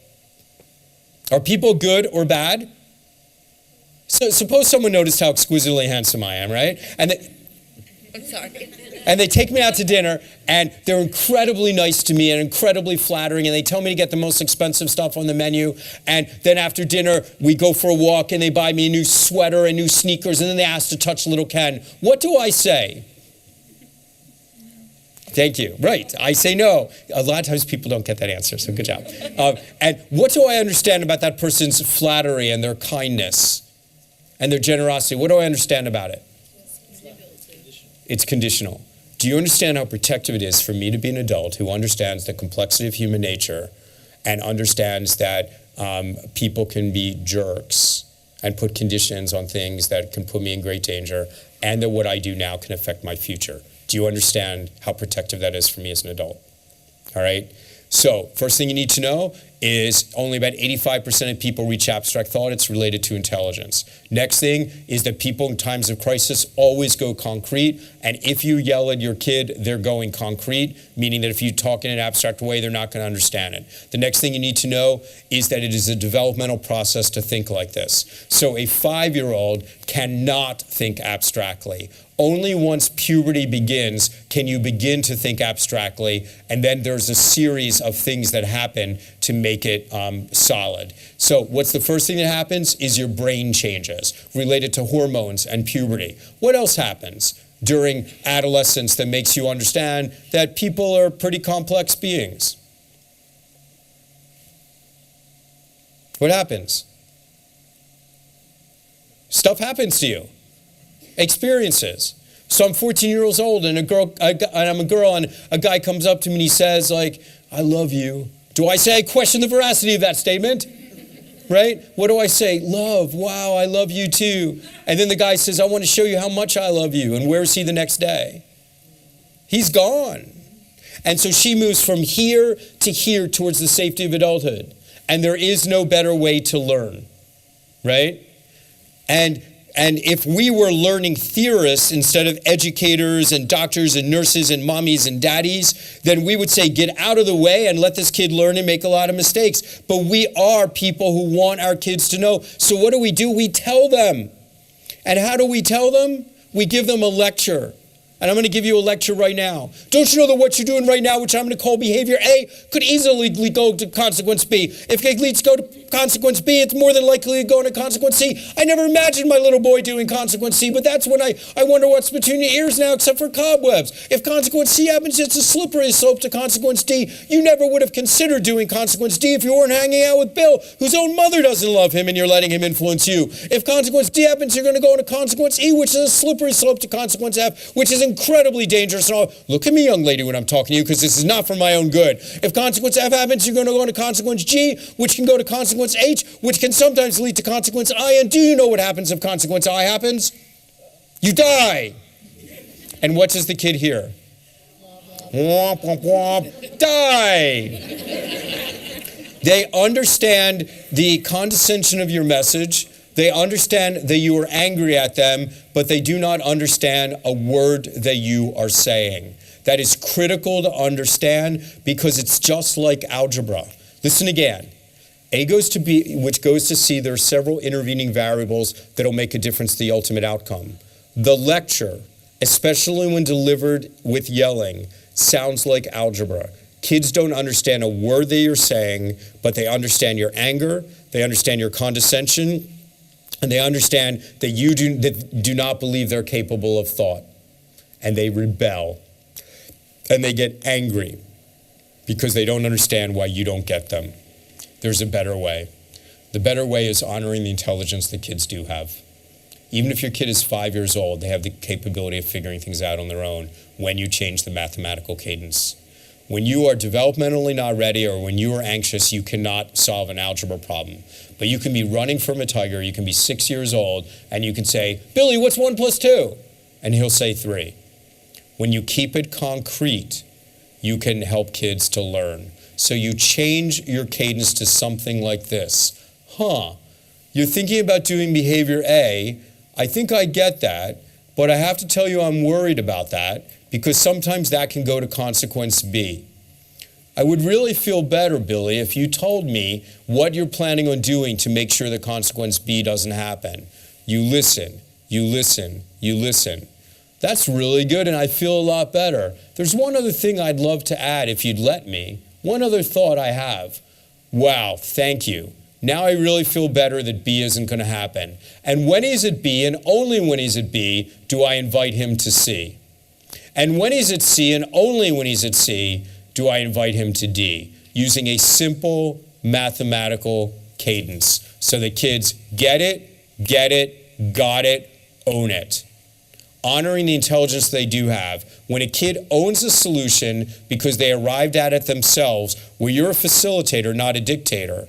Are people good or bad? So suppose someone noticed how exquisitely handsome I am, right? I'm sorry. And they take me out to dinner, and they're incredibly nice to me and incredibly flattering, and they tell me to get the most expensive stuff on the menu. And then after dinner, we go for a walk, and they buy me a new sweater and new sneakers, and then they ask to touch little Ken. What do I say? Thank you. Right. I say no. A lot of times people don't get that answer, so good job. And what do I understand about that person's flattery and their kindness and their generosity? What do I understand about it? It's conditional. Do you understand how protective it is for me to be an adult who understands the complexity of human nature and understands that people can be jerks and put conditions on things that can put me in great danger, and that what I do now can affect my future? Do you understand how protective that is for me as an adult? All right? So, first thing you need to know is only about 85% of people reach abstract thought. It's related to intelligence. Next thing is that people in times of crisis always go concrete. And if you yell at your kid, they're going concrete, meaning that if you talk in an abstract way, they're not going to understand it. The next thing you need to know is that it is a developmental process to think like this. So a 5-year-old cannot think abstractly. Only once puberty begins can you begin to think abstractly, and then there's a series of things that happen to make it solid. So what's the first thing that happens is your brain changes, related to hormones and puberty. What else happens during adolescence that makes you understand that people are pretty complex beings? What happens? Stuff happens to you. Experiences. So I'm 14 years old and I'm a girl and a guy comes up to me and he says, like, I love you. Do I say I question the veracity of that statement? Right? What do I say? Love. Wow, I love you too. And then the guy says, I want to show you how much I love you. And where is he the next day? He's gone. And so she moves from here to here towards the safety of adulthood. And there is no better way to learn. Right? And if we were learning theorists instead of educators and doctors and nurses and mommies and daddies, then we would say, get out of the way and let this kid learn and make a lot of mistakes. But we are people who want our kids to know. So what do? We tell them. And how do we tell them? We give them a lecture. And I'm going to give you a lecture right now. Don't you know that what you're doing right now, which I'm going to call behavior A, could easily go to consequence B? If it leads to go to consequence B, it's more than likely to go into consequence C. I never imagined my little boy doing consequence C, but that's when I wonder what's between your ears now except for cobwebs. If consequence C happens, it's a slippery slope to consequence D. You never would have considered doing consequence D if you weren't hanging out with Bill, whose own mother doesn't love him and you're letting him influence you. If consequence D happens, you're going to go into consequence E, which is a slippery slope to consequence F, which is incredibly dangerous. And look at me, young lady, when I'm talking to you, because this is not for my own good. If consequence F happens, you're going to go into consequence G, which can go to consequence H, which can sometimes lead to consequence I. And do you know what happens if consequence I happens? You die. And what does the kid hear? Womp, womp, womp. Die. They understand the condescension of your message. They understand that you are angry at them, but they do not understand a word that you are saying. That is critical to understand because it's just like algebra. Listen again. A goes to B, which goes to C. There are several intervening variables that will make a difference to the ultimate outcome. The lecture, especially when delivered with yelling, sounds like algebra. Kids don't understand a word that you're saying, but they understand your anger, they understand your condescension, and they understand that you do not believe they're capable of thought. And they rebel. And they get angry because they don't understand why you don't get them. There's a better way. The better way is honoring the intelligence that kids do have. Even if your kid is 5 years old, they have the capability of figuring things out on their own when you change the mathematical cadence. When you are developmentally not ready or when you are anxious, you cannot solve an algebra problem. But you can be running from a tiger, you can be 6 years old, and you can say, Billy, what's 1 + 2? And he'll say 3. When you keep it concrete, you can help kids to learn. So you change your cadence to something like this. You're thinking about doing behavior A. I think I get that, but I have to tell you I'm worried about that because sometimes that can go to consequence B. I would really feel better, Billy, if you told me what you're planning on doing to make sure that consequence B doesn't happen. You listen, you listen, you listen. That's really good, and I feel a lot better. There's one other thing I'd love to add if you'd let me. One other thought I have. Wow, thank you. Now I really feel better that B isn't going to happen. And when he's at B, and only when he's at B, do I invite him to C. And when he's at C, and only when he's at C, do I invite him to D, using a simple mathematical cadence so that kids get it, got it, own it. Honoring the intelligence they do have. When a kid owns a solution because they arrived at it themselves, where you're a facilitator, not a dictator,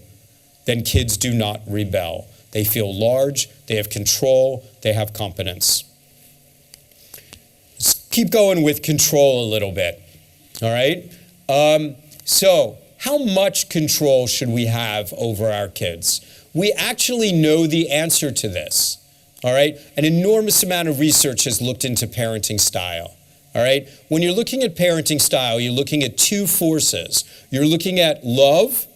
then kids do not rebel. They feel large, they have control, they have competence. Let's keep going with control a little bit, all right? So how much control should we have over our kids? We actually know the answer to this. All right? An enormous amount of research has looked into parenting style. All right? When you're looking at parenting style, you're looking at two forces. You're looking at love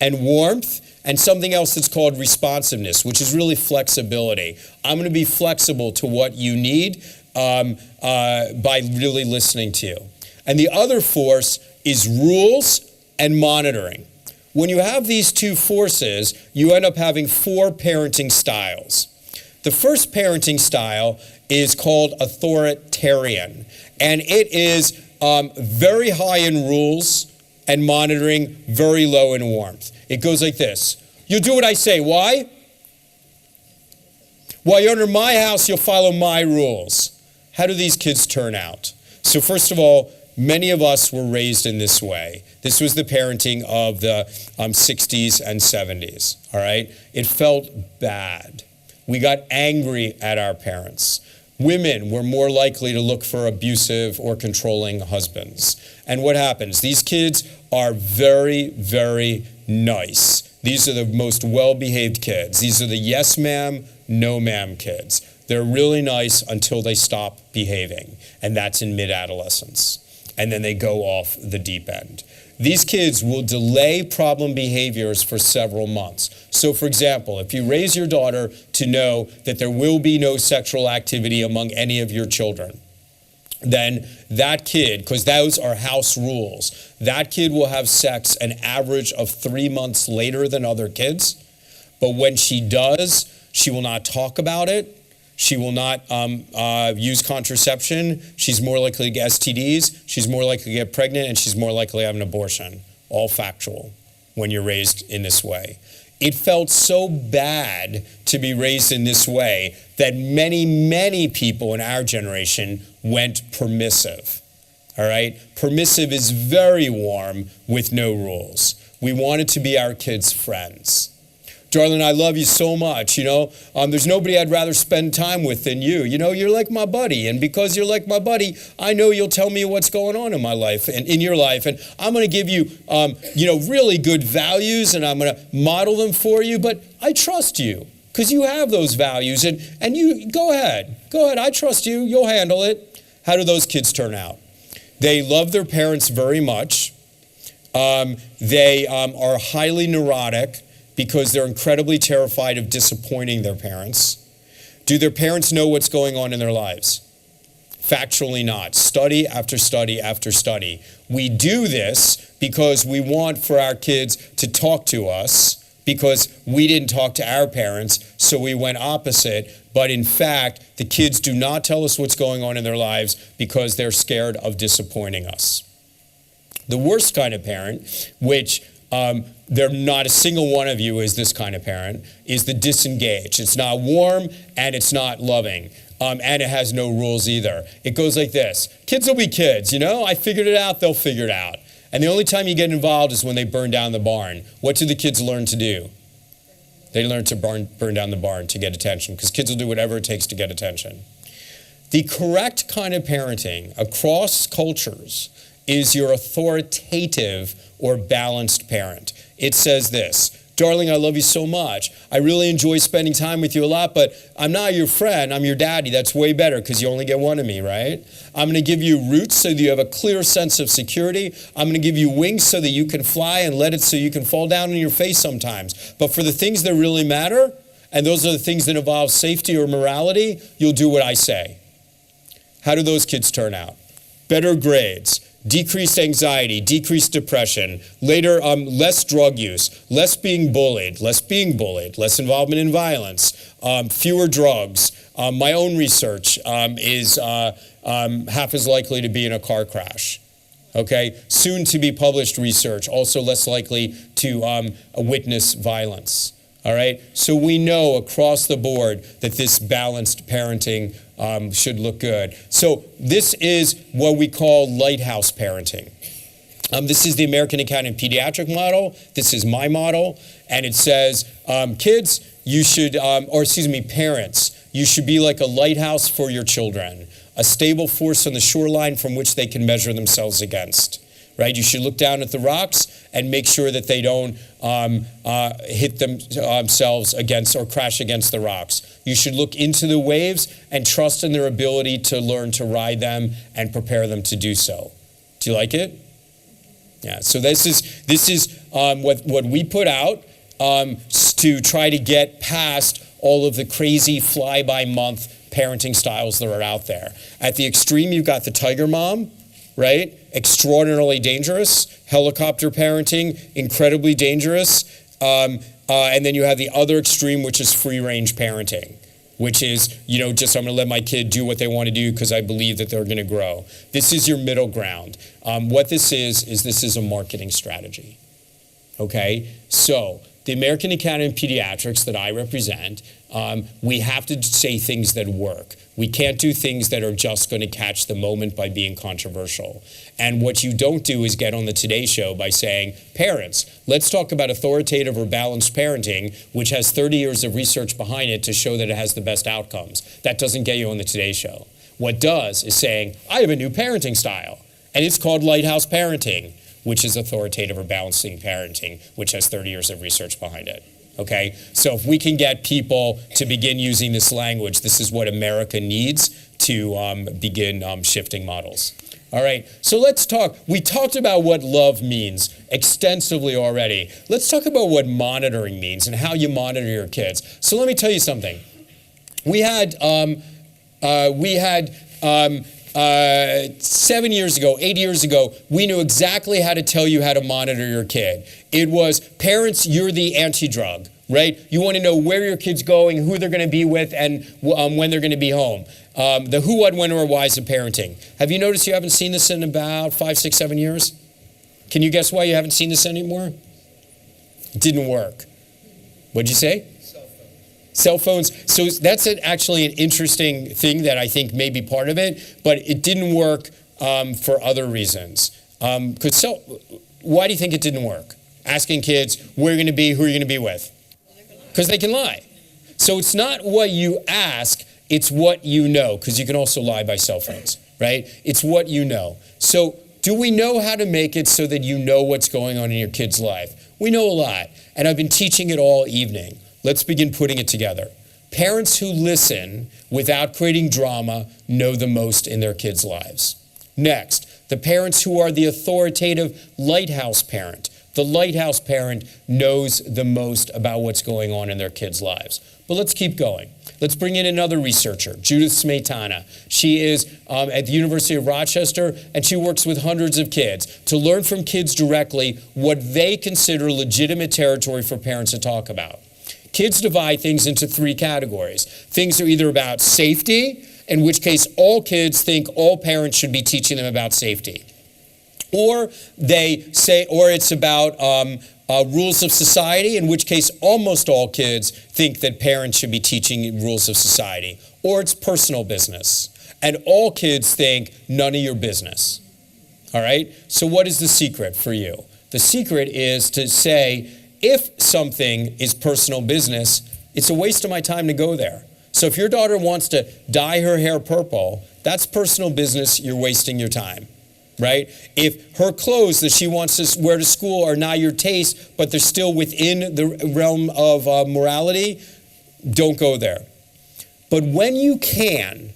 and warmth and something else that's called responsiveness, which is really flexibility. I'm going to be flexible to what you need by really listening to you. And the other force is rules and monitoring. When you have these two forces, you end up having 4 parenting styles. The first parenting style is called authoritarian, and it is very high in rules and monitoring, very low in warmth. It goes like this. You'll do what I say. Why? While you're under my house, you'll follow my rules. How do these kids turn out? So first of all, many of us were raised in this way. This was the parenting of the 60s and 70s, all right? It felt bad. We got angry at our parents. Women were more likely to look for abusive or controlling husbands. And what happens? These kids are very, very nice. These are the most well-behaved kids. These are the yes ma'am, no ma'am kids. They're really nice until they stop behaving, and that's in mid-adolescence. And then they go off the deep end. These kids will delay problem behaviors for several months. So for example, if you raise your daughter to know that there will be no sexual activity among any of your children, then that kid, because those are house rules, that kid will have sex an average of 3 months later than other kids. But when she does, she will not talk about it. She will not use contraception. She's more likely to get STDs. She's more likely to get pregnant, and she's more likely to have an abortion. All factual when you're raised in this way. It felt so bad to be raised in this way that many, many people in our generation went permissive. All right? Permissive is very warm with no rules. We wanted to be our kids' friends. Darling, I love you so much, There's nobody I'd rather spend time with than you. You're like my buddy, and because you're like my buddy, I know you'll tell me what's going on in my life and in your life, and I'm going to give you, really good values, and I'm going to model them for you, but I trust you, because you have those values, and you go ahead, I trust you, you'll handle it. How do those kids turn out? They love their parents very much. They are highly neurotic because they're incredibly terrified of disappointing their parents. Do their parents know what's going on in their lives? Factually not. Study after study after study. We do this because we want for our kids to talk to us because we didn't talk to our parents, so we went opposite. But in fact, the kids do not tell us what's going on in their lives because they're scared of disappointing us. The worst kind of parent, which there not a single one of you is this kind of parent, is the disengaged. It's not warm and it's not loving. And it has no rules either. It goes like this. Kids will be kids, I figured it out, they'll figure it out. And the only time you get involved is when they burn down the barn. What do the kids learn to do? They learn to burn down the barn to get attention, because kids will do whatever it takes to get attention. The correct kind of parenting across cultures is your authoritative or balanced parent. It says this: darling, I love you so much. I really enjoy spending time with you a lot, but I'm not your friend, I'm your daddy. That's way better because you only get one of me, right? I'm gonna give you roots so that you have a clear sense of security. I'm gonna give you wings so that you can fly, and let it so you can fall down on your face sometimes. But for the things that really matter, and those are the things that involve safety or morality, you'll do what I say. How do those kids turn out? Better grades, decreased anxiety, decreased depression, later less drug use, less bullied, less involvement in violence, fewer drugs. My own research is half as likely to be in a car crash. Okay, soon to be published research, also less likely to witness violence. All right, so we know across the board that this balanced parenting should look good. So this is what we call lighthouse parenting. This is the American Academy of Pediatrics model. This is my model, and it says, kids, you should, parents, you should be like a lighthouse for your children, a stable force on the shoreline from which they can measure themselves against. Right? You should look down at the rocks and make sure that they don't hit themselves against or crash against the rocks. You should look into the waves and trust in their ability to learn to ride them and prepare them to do so. Do you like it? Yeah. So this is what we put out to try to get past all of the crazy fly-by-month parenting styles that are out there. At the extreme, you've got the tiger mom, right? Extraordinarily dangerous. Helicopter parenting, incredibly dangerous. And then you have the other extreme, which is free-range parenting, which is, just I'm going to let my kid do what they want to do because I believe that they're going to grow. This is your middle ground. What this is a marketing strategy. Okay? So the American Academy of Pediatrics that I represent, we have to say things that work. We can't do things that are just going to catch the moment by being controversial. And what you don't do is get on the Today Show by saying, parents, let's talk about authoritative or balanced parenting, which has 30 years of research behind it to show that it has the best outcomes. That doesn't get you on the Today Show. What does is saying, I have a new parenting style, and it's called lighthouse parenting, which is authoritative or balancing parenting, which has 30 years of research behind it. Okay, so if we can get people to begin using this language, this is what America needs to begin shifting models. All right, so let's talk. We talked about what love means extensively already. Let's talk about what monitoring means and how you monitor your kids. So let me tell you something. We had 7 years ago, 8 years ago, we knew exactly how to tell you how to monitor your kid. It was, parents, you're the anti-drug, right? You want to know where your kid's going, who they're going to be with, and when they're going to be home. The who, what, when, or whys of parenting. Have you noticed you haven't seen this in about 5, 6, 7 years? Can you guess why you haven't seen this anymore? It didn't work. What'd you say? Cell phones. So that's actually an interesting thing that I think may be part of it, but it didn't work for other reasons. Why do you think it didn't work? Asking kids where you're going to be, who you're going to be with. Because they can lie. So it's not what you ask, it's what you know, because you can also lie by cell phones, right? It's what you know. So do we know how to make it so that you know what's going on in your kid's life? We know a lot, and I've been teaching it all evening. Let's begin putting it together. Parents who listen without creating drama know the most in their kids' lives. Next, the parents who are the authoritative lighthouse parent. The lighthouse parent knows the most about what's going on in their kids' lives. But let's keep going. Let's bring in another researcher, Judith Smetana. She is at the University of Rochester, and she works with hundreds of kids to learn from kids directly what they consider legitimate territory for parents to talk about. Kids divide things into three categories. Things are either about safety, in which case all kids think all parents should be teaching them about safety. Or they say, or it's about rules of society, in which case almost all kids think that parents should be teaching rules of society. Or it's personal business, and all kids think none of your business. All right? So what is the secret for you? The secret is to say, if something is personal business, it's a waste of my time to go there. So if your daughter wants to dye her hair purple, that's personal business, you're wasting your time. Right? If her clothes that she wants to wear to school are not your taste, but they're still within the realm of morality, don't go there. But when you can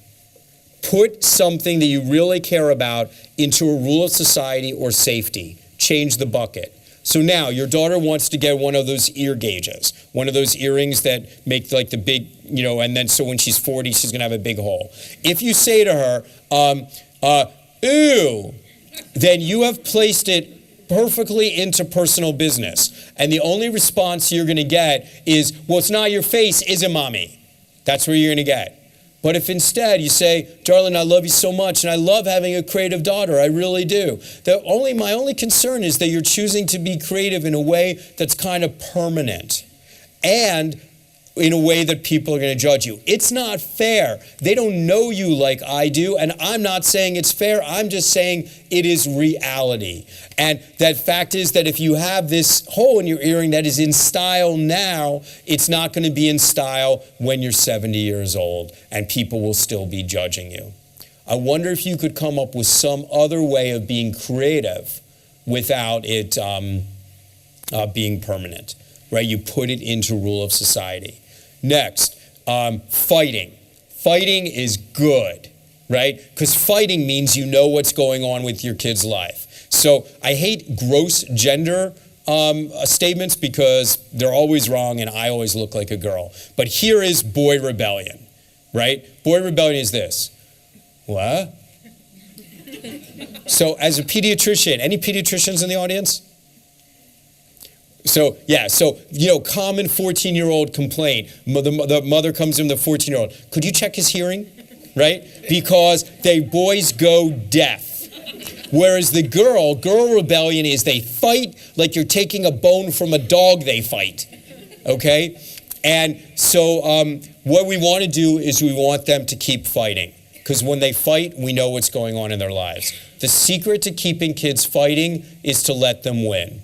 put something that you really care about into a rule of society or safety, change the bucket. So now your daughter wants to get one of those ear gauges, one of those earrings that make like the big, and then so when she's 40, she's going to have a big hole. If you say to her, ooh, then you have placed it perfectly into personal business. And the only response you're going to get is, well, it's not your face, is it, mommy? That's what you're going to get. But if instead you say, darling, I love you so much, and I love having a creative daughter, I really do. My only concern is that you're choosing to be creative in a way that's kind of permanent. And in a way that people are going to judge you. It's not fair. They don't know you like I do, and I'm not saying it's fair. I'm just saying it is reality. And that fact is that if you have this hole in your earring that is in style now, it's not going to be in style when you're 70 years old, and people will still be judging you. I wonder if you could come up with some other way of being creative without it being permanent, right? You put it into rule of society. Next, fighting. Fighting is good, right? Because fighting means you know what's going on with your kid's life. So I hate gross gender statements because they're always wrong and I always look like a girl. But here is boy rebellion, right? Boy rebellion is this. What? So as a pediatrician, any pediatricians in the audience? So common 14-year-old complaint. The mother comes in, the 14-year-old. Could you check his hearing? Right? Because boys go deaf. Whereas the girl rebellion is they fight like you're taking a bone from a dog they fight. Okay? And so what we want to do is we want them to keep fighting. Because when they fight, we know what's going on in their lives. The secret to keeping kids fighting is to let them win.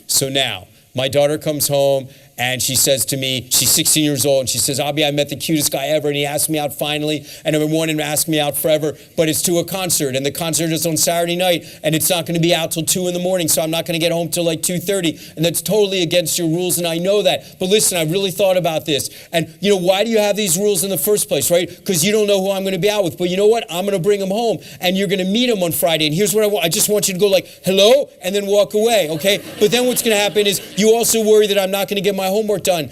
So now, my daughter comes home and she says to me, she's 16 years old, and she says, Abby, I met the cutest guy ever, and he asked me out finally, and I've been wanting him to ask me out forever, but it's to a concert, and the concert is on Saturday night, and it's not going to be out till 2 in the morning, so I'm not going to get home till like 2:30, and that's totally against your rules, and I know that. But listen, I really thought about this, and why do you have these rules in the first place, right? Because you don't know who I'm going to be out with, but you know what? I'm going to bring him home, and you're going to meet him on Friday, and here's what I want. I just want you to go like, hello, and then walk away, okay? But then what's going to happen is you also worry that I'm not going to get my homework done.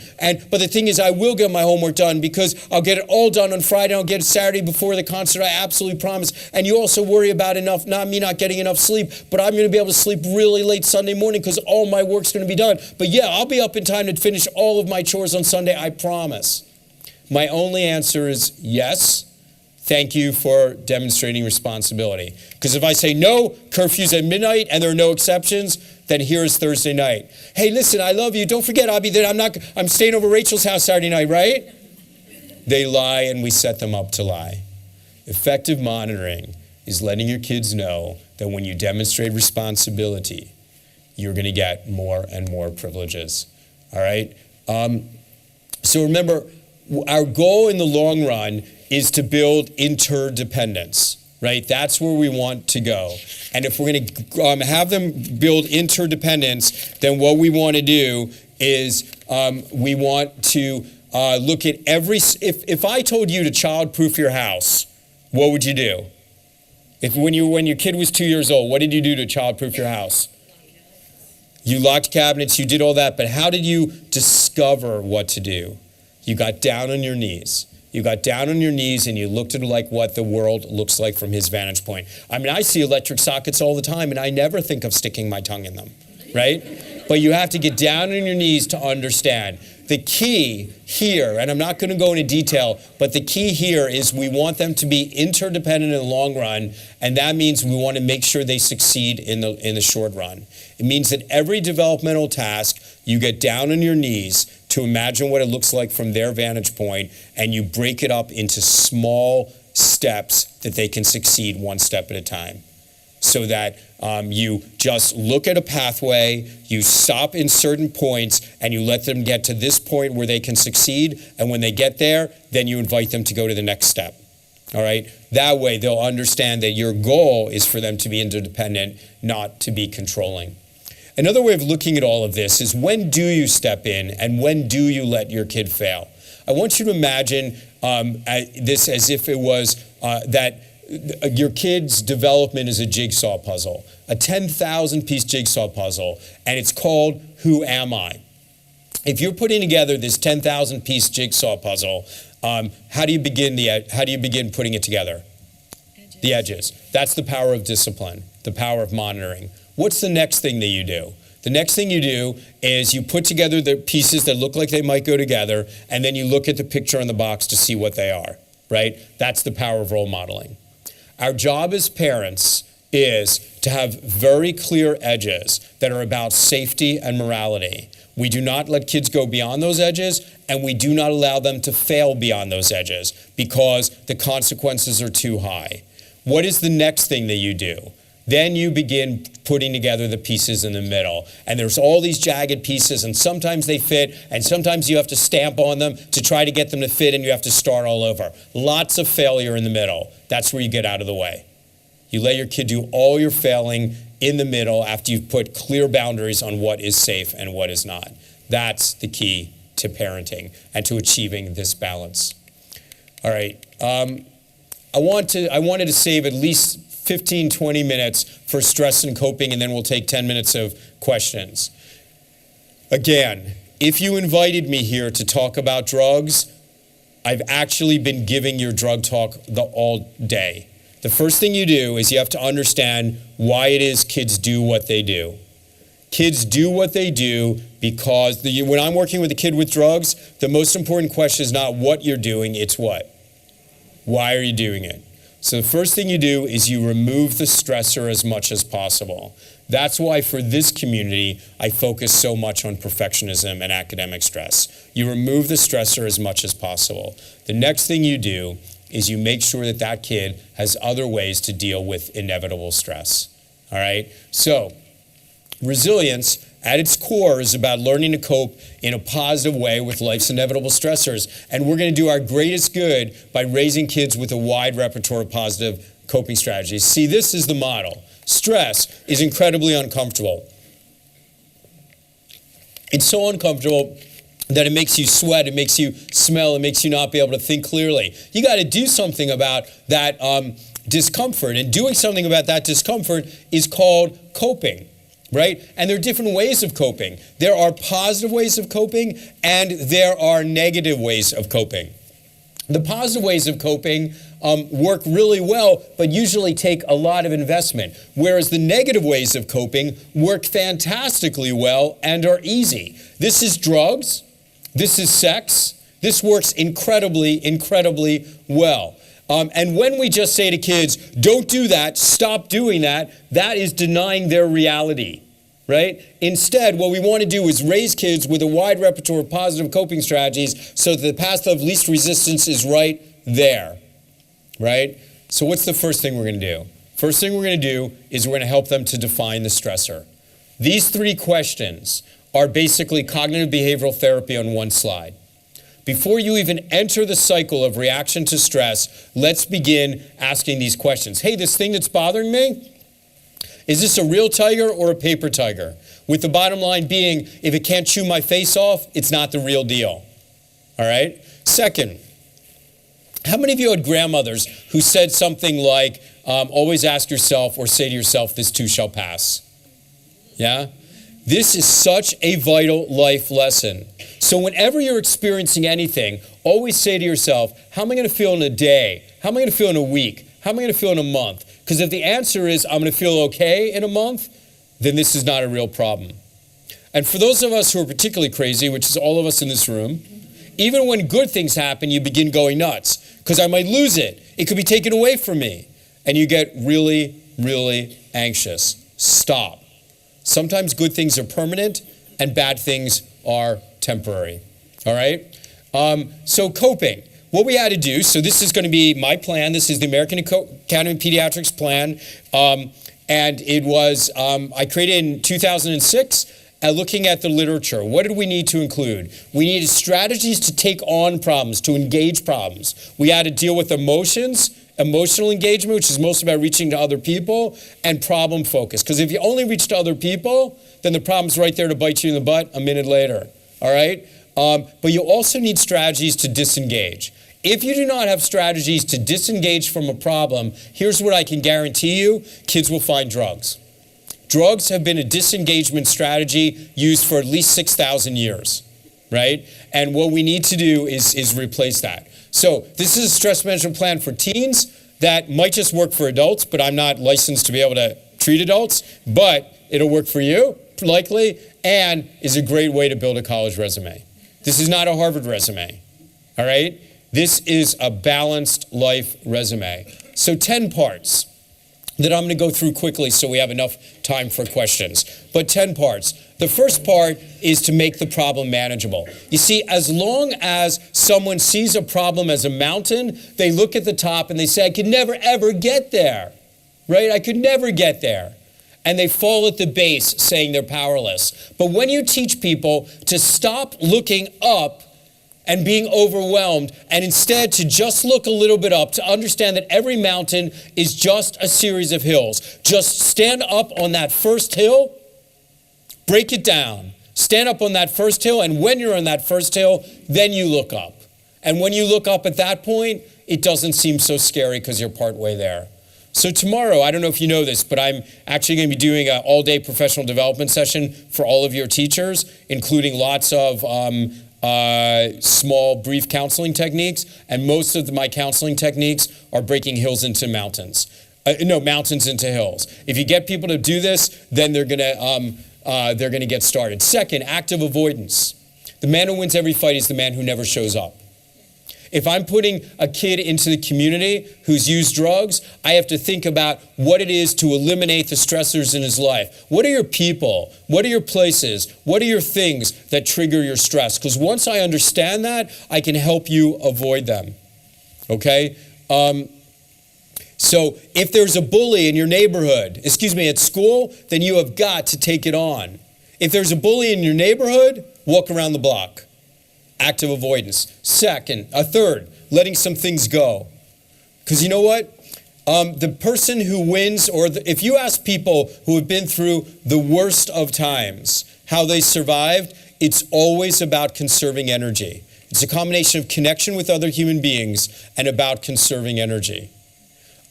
But the thing is, I will get my homework done because I'll get it all done on Friday. I'll get it Saturday before the concert. I absolutely promise. And you also worry about not getting enough sleep, but I'm going to be able to sleep really late Sunday morning because all my work's going to be done. But yeah, I'll be up in time to finish all of my chores on Sunday. I promise. My only answer is yes. Thank you for demonstrating responsibility. Because if I say no, curfew's at midnight and there are no exceptions, then here is Thursday night. Hey, listen, I love you. Don't forget, Abby, that I'm staying over Rachel's house Saturday night, right? They lie and we set them up to lie. Effective monitoring is letting your kids know that when you demonstrate responsibility, you're going to get more and more privileges. All right? So remember, our goal in the long run is to build interdependence, right? That's where we want to go. And if we're going to have them build interdependence, then what we want to do is we want to look at if I told you to child-proof your house, what would you do? When your kid was 2 years old, what did you do to child-proof your house? You locked cabinets, you did all that, but how did you discover what to do? You got down on your knees. You got down on your knees and you looked at like what the world looks like from his vantage point. I mean, I see electric sockets all the time and I never think of sticking my tongue in them, right? But you have to get down on your knees to understand. The key here, and I'm not going to go into detail, but the key here is we want them to be interdependent in the long run, and that means we want to make sure they succeed in the short run. It means that every developmental task, you get down on your knees to imagine what it looks like from their vantage point, and you break it up into small steps that they can succeed one step at a time. So that you just look at a pathway, you stop in certain points, and you let them get to this point where they can succeed. And when they get there, then you invite them to go to the next step. All right? That way, they'll understand that your goal is for them to be interdependent, not to be controlling. Another way of looking at all of this is when do you step in and when do you let your kid fail? I want you to imagine this as if it was that your kid's development is a jigsaw puzzle, a 10,000-piece jigsaw puzzle, and it's called Who Am I? If you're putting together this 10,000-piece jigsaw puzzle, how do you begin putting it together? Edges. The edges. That's the power of discipline, the power of monitoring. What's the next thing that you do? The next thing you do is you put together the pieces that look like they might go together, and then you look at the picture on the box to see what they are, right? That's the power of role modeling. Our job as parents is to have very clear edges that are about safety and morality. We do not let kids go beyond those edges, and we do not allow them to fail beyond those edges because the consequences are too high. What is the next thing that you do? Then you begin putting together the pieces in the middle. And there's all these jagged pieces, and sometimes they fit, and sometimes you have to stamp on them to try to get them to fit, and you have to start all over. Lots of failure in the middle. That's where you get out of the way. You let your kid do all your failing in the middle after you've put clear boundaries on what is safe and what is not. That's the key to parenting and to achieving this balance. All right. I wanted to save at least 15, 20 minutes for stress and coping, and then we'll take 10 minutes of questions. Again, if you invited me here to talk about drugs, I've actually been giving your drug talk all day. The first thing you do is you have to understand why it is kids do what they do. Kids do what they do because when I'm working with a kid with drugs, the most important question is not what you're doing, it's what. Why are you doing it? So the first thing you do is you remove the stressor as much as possible. That's why for this community, I focus so much on perfectionism and academic stress. You remove the stressor as much as possible. The next thing you do is you make sure that that kid has other ways to deal with inevitable stress. All right? So resilience at its core is about learning to cope in a positive way with life's inevitable stressors. And we're going to do our greatest good by raising kids with a wide repertoire of positive coping strategies. See, this is the model. Stress is incredibly uncomfortable. It's so uncomfortable that it makes you sweat, it makes you smell, it makes you not be able to think clearly. You got to do something about that discomfort. And doing something about that discomfort is called coping. Right? And there are different ways of coping. There are positive ways of coping, and there are negative ways of coping. The positive ways of coping work really well, but usually take a lot of investment, whereas the negative ways of coping work fantastically well and are easy. This is drugs. This is sex. This works incredibly, incredibly well. And when we just say to kids, don't do that, stop doing that, that is denying their reality, right? Instead, what we want to do is raise kids with a wide repertoire of positive coping strategies so that the path of least resistance is right there, right? So what's the first thing we're going to do? First thing we're going to do is we're going to help them to define the stressor. These three questions are basically cognitive behavioral therapy on one slide. Before you even enter the cycle of reaction to stress, let's begin asking these questions. Hey, this thing that's bothering me, Is this a real tiger or a paper tiger? With the bottom line being, if it can't chew my face off, it's not the real deal. All right? Second, how many of you had grandmothers who said something like, always ask yourself or say to yourself, this too shall pass? Yeah? This is such a vital life lesson. So whenever you're experiencing anything, always say to yourself, how am I going to feel in a day? How am I going to feel in a week? How am I going to feel in a month? Because if the answer is I'm going to feel okay in a month, then this is not a real problem. And for those of us who are particularly crazy, which is all of us in this room, even when good things happen, you begin going nuts because I might lose it. It could be taken away from me. And you get really, really anxious. Stop. Sometimes good things are permanent and bad things are temporary. All right? So coping. What we had to do, so this is going to be my plan. This is the American Academy of Pediatrics plan. And it was, I created in 2006, looking at the literature. What did we need to include? We needed strategies to take on problems, to engage problems. We had to deal with emotions, emotional engagement, which is most about reaching to other people, and problem focus. Because if you only reach to other people, then the problem's right there to bite you in the butt a minute later. All right? But you also need strategies to disengage. If you do not have strategies to disengage from a problem, here's what I can guarantee you, kids will find drugs. Drugs have been a disengagement strategy used for at least 6,000 years, right? And what we need to do is replace that. So this is a stress management plan for teens that might just work for adults, but I'm not licensed to be able to treat adults, but it'll work for you, likely, and is a great way to build a college resume. This is not a Harvard resume, all right? This is a balanced life resume. So 10 parts that I'm going to go through quickly so we have enough time for questions. But 10 parts. The first part is to make the problem manageable. You see, as long as someone sees a problem as a mountain, they look at the top and they say, I could never, ever get there, right? I could never get there. And they fall at the base saying they're powerless. But when you teach people to stop looking up and being overwhelmed, and instead to just look a little bit up, to understand that every mountain is just a series of hills. Just stand up on that first hill, break it down. Stand up on that first hill, and when you're on that first hill, then you look up. And when you look up at that point, it doesn't seem so scary because you're partway there. So tomorrow, I don't know if you know this, but I'm actually going to be doing an all-day professional development session for all of your teachers, including lots of small, brief counseling techniques, and most of my counseling techniques are breaking hills into mountains. Mountains into hills. If you get people to do this, then they're gonna get started. Second, active avoidance. The man who wins every fight is the man who never shows up. If I'm putting a kid into the community who's used drugs, I have to think about what it is to eliminate the stressors in his life. What are your people? What are your places? What are your things that trigger your stress? Because once I understand that, I can help you avoid them. Okay? So if there's a bully in your neighborhood, at school, then you have got to take it on. If there's a bully in your neighborhood, walk around the block. Active avoidance. Third, letting some things go. Because you know what? The person who wins, if you ask people who have been through the worst of times, how they survived, it's always about conserving energy. It's a combination of connection with other human beings and about conserving energy.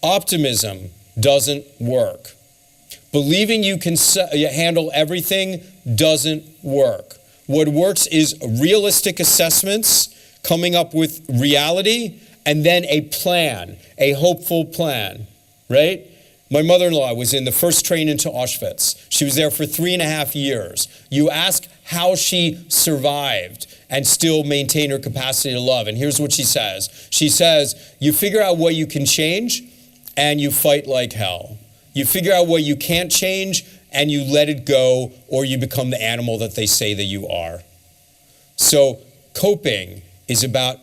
Optimism doesn't work. Believing you can handle everything doesn't work. What works is realistic assessments, coming up with reality, and then a plan, a hopeful plan, right? My mother-in-law was in the first train into Auschwitz. She was there for 3.5 years. You ask how she survived and still maintain her capacity to love. And here's what she says. She says, you figure out what you can change and you fight like hell. You figure out what you can't change and you let it go, or you become the animal that they say that you are. So coping is about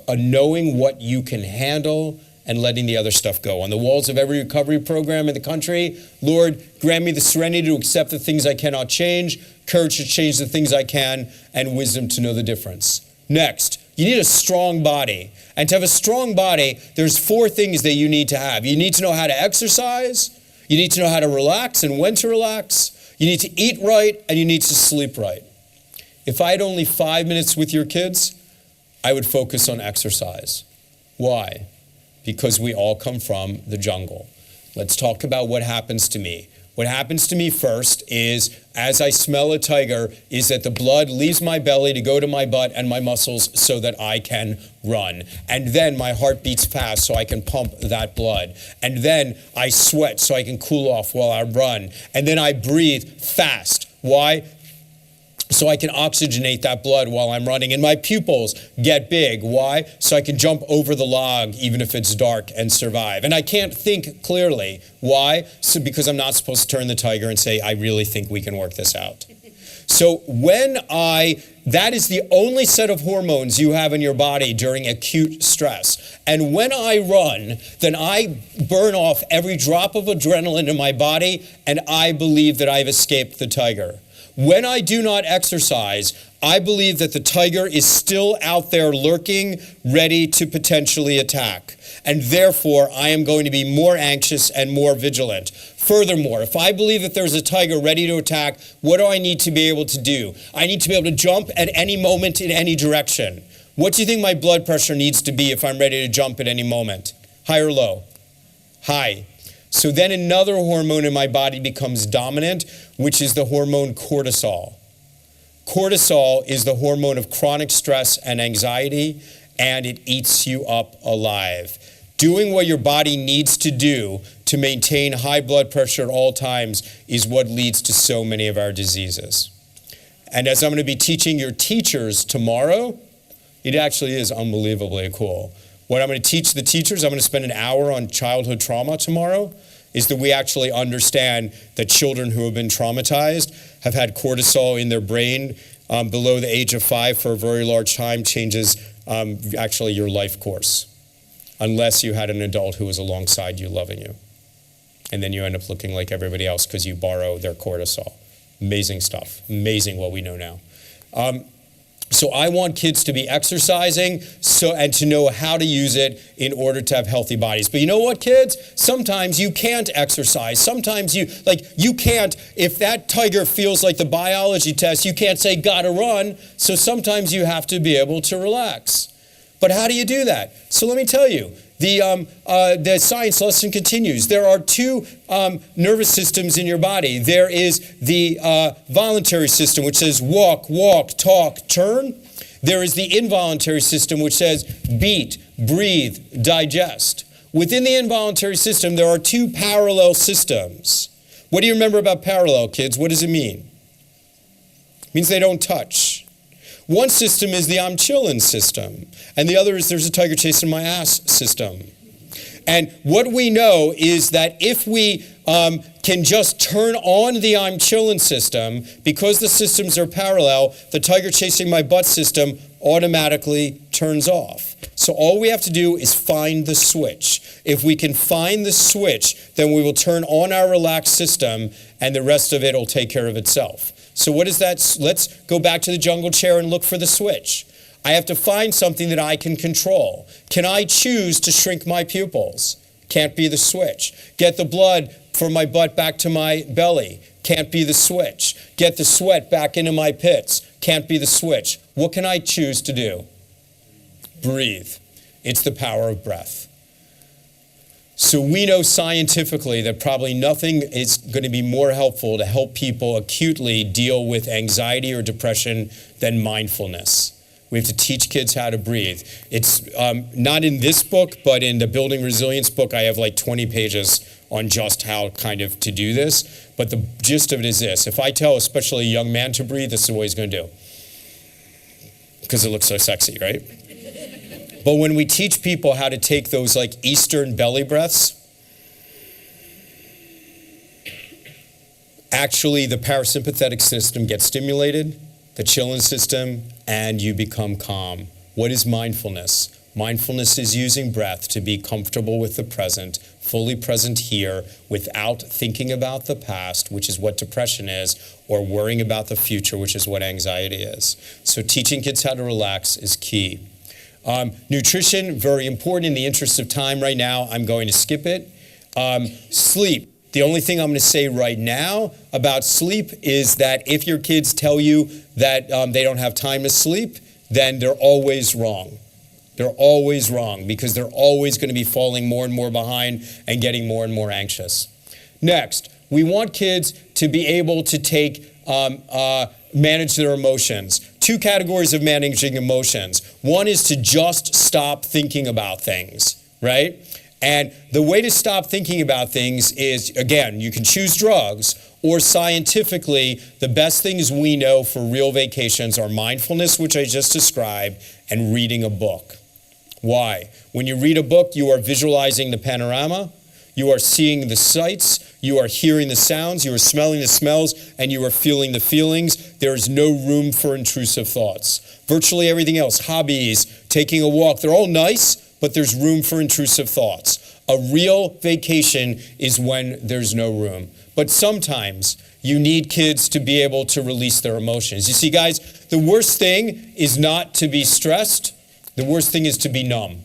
knowing what you can handle and letting the other stuff go. On the walls of every recovery program in the country, Lord, grant me the serenity to accept the things I cannot change, courage to change the things I can, and wisdom to know the difference. Next, you need a strong body. And to have a strong body, there's 4 things that you need to have. You need to know how to exercise. You need to know how to relax and when to relax. You need to eat right and you need to sleep right. If I had only 5 minutes with your kids, I would focus on exercise. Why? Because we all come from the jungle. Let's talk about what happens to me. What happens to me first is, as I smell a tiger, is that the blood leaves my belly to go to my butt and my muscles so that I can run. And then my heart beats fast so I can pump that blood. And then I sweat so I can cool off while I run. And then I breathe fast. Why? So I can oxygenate that blood while I'm running. And my pupils get big. Why? So I can jump over the log even if it's dark and survive. And I can't think clearly. Why? So because I'm not supposed to turn the tiger and say, I really think we can work this out. So that is the only set of hormones you have in your body during acute stress. And when I run, then I burn off every drop of adrenaline in my body, and I believe that I've escaped the tiger. When I do not exercise, I believe that the tiger is still out there lurking, ready to potentially attack. And therefore, I am going to be more anxious and more vigilant. Furthermore, if I believe that there's a tiger ready to attack, what do I need to be able to do? I need to be able to jump at any moment in any direction. What do you think my blood pressure needs to be if I'm ready to jump at any moment? High or low? High. So then another hormone in my body becomes dominant, which is the hormone cortisol. Cortisol is the hormone of chronic stress and anxiety, and it eats you up alive. Doing what your body needs to do to maintain high blood pressure at all times is what leads to so many of our diseases. And as I'm going to be teaching your teachers tomorrow, it actually is unbelievably cool. What I'm going to teach the teachers, I'm going to spend an hour on childhood trauma tomorrow, is that we actually understand that children who have been traumatized have had cortisol in their brain below the age of 5 for a very large time, changes actually your life course, unless you had an adult who was alongside you loving you. And then you end up looking like everybody else because you borrow their cortisol. Amazing stuff. Amazing what we know now. So I want kids to be exercising and to know how to use it in order to have healthy bodies. But you know what, kids? Sometimes you can't exercise. Sometimes you can't, if that tiger feels like the biology test, you can't say, gotta run. So sometimes you have to be able to relax. But how do you do that? So let me tell you. The science lesson continues. There are two nervous systems in your body. There is the voluntary system, which says walk, talk, turn. There is the involuntary system, which says beat, breathe, digest. Within the involuntary system, there are two parallel systems. What do you remember about parallel, kids? What does it mean? It means they don't touch. One system is the I'm chillin' system, and the other is there's a tiger chasing my ass system. And what we know is that if we can just turn on the I'm chillin' system, because the systems are parallel, the tiger chasing my butt system automatically turns off. So all we have to do is find the switch. If we can find the switch, then we will turn on our relaxed system, and the rest of it will take care of itself. So what is that? Let's go back to the jungle chair and look for the switch. I have to find something that I can control. Can I choose to shrink my pupils? Can't be the switch. Get the blood from my butt back to my belly. Can't be the switch. Get the sweat back into my pits. Can't be the switch. What can I choose to do? Breathe. It's the power of breath. So we know scientifically that probably nothing is going to be more helpful to help people acutely deal with anxiety or depression than mindfulness. We have to teach kids how to breathe. It's not in this book, but in the Building Resilience book, I have like 20 pages on just how kind of to do this. But the gist of it is this. If I tell especially a young man to breathe, this is what he's going to do. Because it looks so sexy, right? But when we teach people how to take those like Eastern belly breaths, actually the parasympathetic system gets stimulated, the chillin' system, and you become calm. What is mindfulness? Mindfulness is using breath to be comfortable with the present, fully present here, without thinking about the past, which is what depression is, or worrying about the future, which is what anxiety is. So teaching kids how to relax is key. Nutrition, very important. In the interest of time right now, I'm going to skip it. Sleep. The only thing I'm going to say right now about sleep is that if your kids tell you that they don't have time to sleep, then they're always wrong. They're always wrong because they're always going to be falling more and more behind and getting more and more anxious. Next, we want kids to be able to manage their emotions. Two categories of managing emotions. One is to just stop thinking about things, right? And the way to stop thinking about things is, again, you can choose drugs, or scientifically, the best things we know for real vacations are mindfulness, which I just described, and reading a book. Why? When you read a book, you are visualizing the panorama, you are seeing the sights, you are hearing the sounds, you are smelling the smells, and you are feeling the feelings. There is no room for intrusive thoughts. Virtually everything else, hobbies, taking a walk, they're all nice, but there's room for intrusive thoughts. A real vacation is when there's no room. But sometimes you need kids to be able to release their emotions. You see, guys, the worst thing is not to be stressed. The worst thing is to be numb.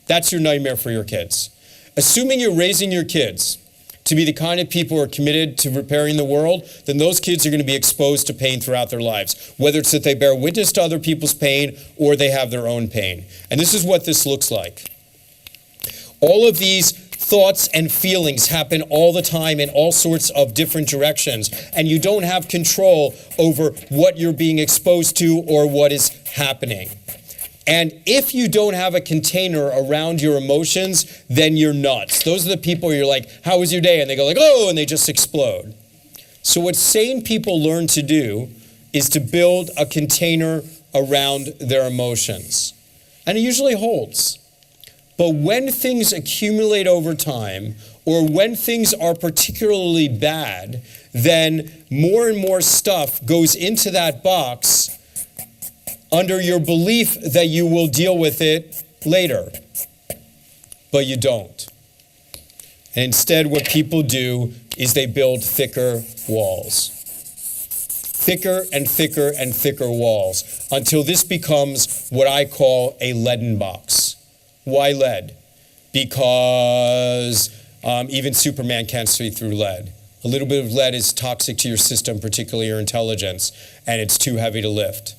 That's your nightmare for your kids. Assuming you're raising your kids to be the kind of people who are committed to repairing the world, then those kids are going to be exposed to pain throughout their lives, whether it's that they bear witness to other people's pain or they have their own pain. And this is what this looks like. All of these thoughts and feelings happen all the time in all sorts of different directions, and you don't have control over what you're being exposed to or what is happening. And if you don't have a container around your emotions, then you're nuts. Those are the people you're like, how was your day? And they go like, oh, and they just explode. So what sane people learn to do is to build a container around their emotions. And it usually holds. But when things accumulate over time, or when things are particularly bad, then more and more stuff goes into that box under your belief that you will deal with it later. But you don't. And instead, what people do is they build thicker walls. Thicker and thicker and thicker walls until this becomes what I call a leaden box. Why lead? Because even Superman can't see through lead. A little bit of lead is toxic to your system, particularly your intelligence, and it's too heavy to lift.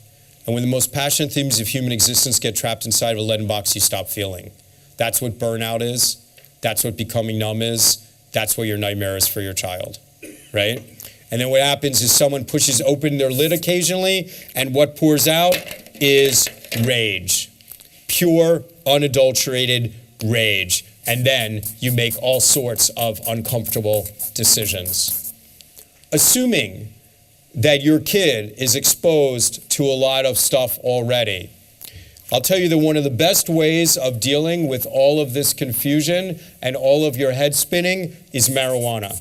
And when the most passionate themes of human existence get trapped inside of a leaden box, you stop feeling. That's what burnout is. That's what becoming numb is. That's what your nightmare is for your child, right? And then what happens is someone pushes open their lid occasionally, and what pours out is rage. Pure, unadulterated rage. And then you make all sorts of uncomfortable decisions. Assuming that your kid is exposed to a lot of stuff already, I'll tell you that one of the best ways of dealing with all of this confusion and all of your head spinning is marijuana.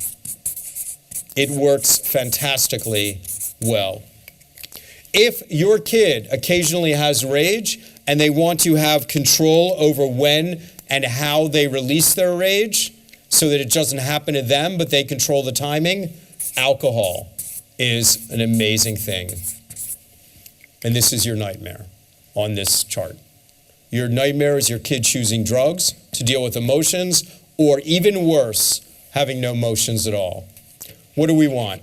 It works fantastically well. If your kid occasionally has rage and they want to have control over when and how they release their rage so that it doesn't happen to them, but they control the timing, alcohol is an amazing thing. And this is your nightmare on this chart. Your nightmare is your kid choosing drugs to deal with emotions, or even worse, having no emotions at all. What do we want?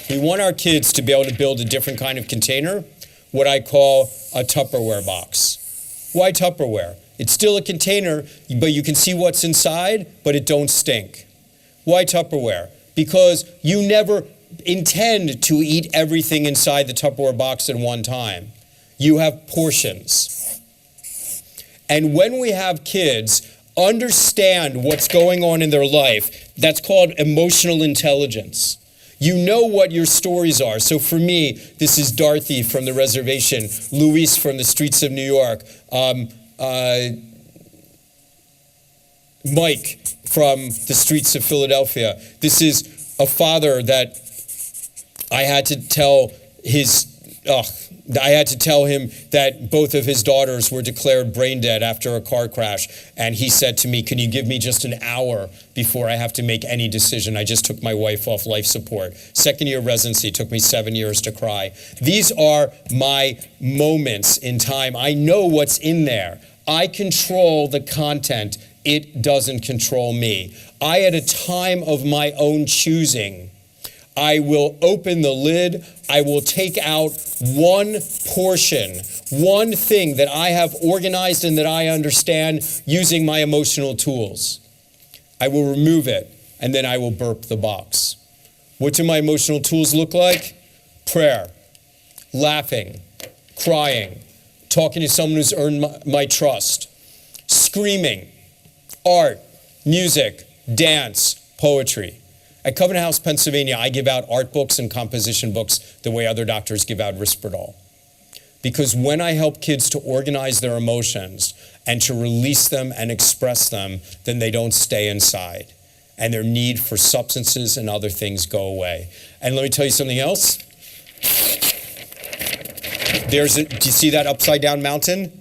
We want our kids to be able to build a different kind of container, what I call a Tupperware box. Why Tupperware? It's still a container, but you can see what's inside, but it don't stink. Why Tupperware? Because you never intend to eat everything inside the Tupperware box at one time. You have portions. And when we have kids understand what's going on in their life, that's called emotional intelligence. You know what your stories are. So for me, this is Dorothy from the reservation, Luis from the streets of New York, Mike from the streets of Philadelphia. This is a father that I had to tell him that both of his daughters were declared brain dead after a car crash. And he said to me, can you give me just an hour before I have to make any decision? I just took my wife off life support. Second year residency took me 7 years to cry. These are my moments in time. I know what's in there. I control the content it doesn't control me. I, at a time of my own choosing, I will open the lid. I will take out one portion, one thing that I have organized and that I understand using my emotional tools. I will remove it, and then I will burp the box. What do my emotional tools look like? Prayer, laughing, crying, talking to someone who's earned my trust, screaming, art, music, dance, poetry. At Covenant House, Pennsylvania, I give out art books and composition books the way other doctors give out Risperdal. Because when I help kids to organize their emotions and to release them and express them, then they don't stay inside. And their need for substances and other things go away. And let me tell you something else. Do you see that upside down mountain?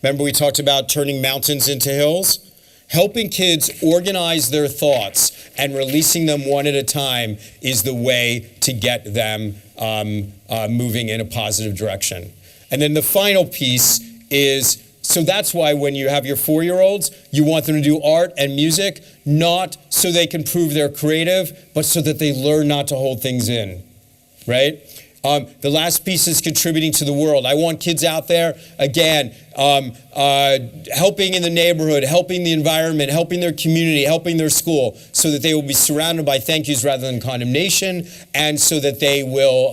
Remember we talked about turning mountains into hills? Helping kids organize their thoughts and releasing them one at a time is the way to get them moving in a positive direction. And then the final piece is, so that's why when you have your 4-year-olds, you want them to do art and music, not so they can prove they're creative, but so that they learn not to hold things in, right? The last piece is contributing to the world. I want kids out there, again, helping in the neighborhood, helping the environment, helping their community, helping their school, so that they will be surrounded by thank yous rather than condemnation, and so that they will,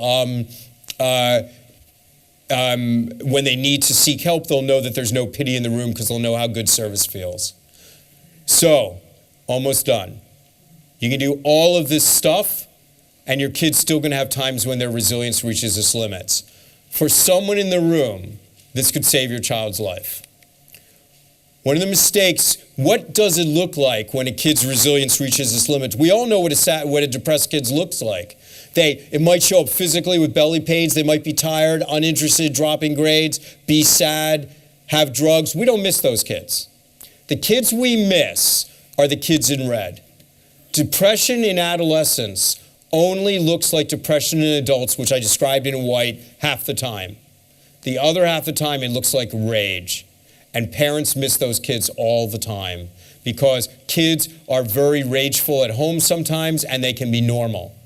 when they need to seek help, they'll know that there's no pity in the room because they'll know how good service feels. So, almost done. You can do all of this stuff, and your kid's still going to have times when their resilience reaches its limits. For someone in the room, this could save your child's life. One of the mistakes, what does it look like when a kid's resilience reaches its limits? We all know what a depressed kid looks like. It might show up physically with belly pains. They might be tired, uninterested, dropping grades, be sad, have drugs. We don't miss those kids. The kids we miss are the kids in red. Depression in adolescence only looks like depression in adults, which I described in white, half the time. The other half the time, it looks like rage. And parents miss those kids all the time because kids are very rageful at home sometimes, and they can be normal.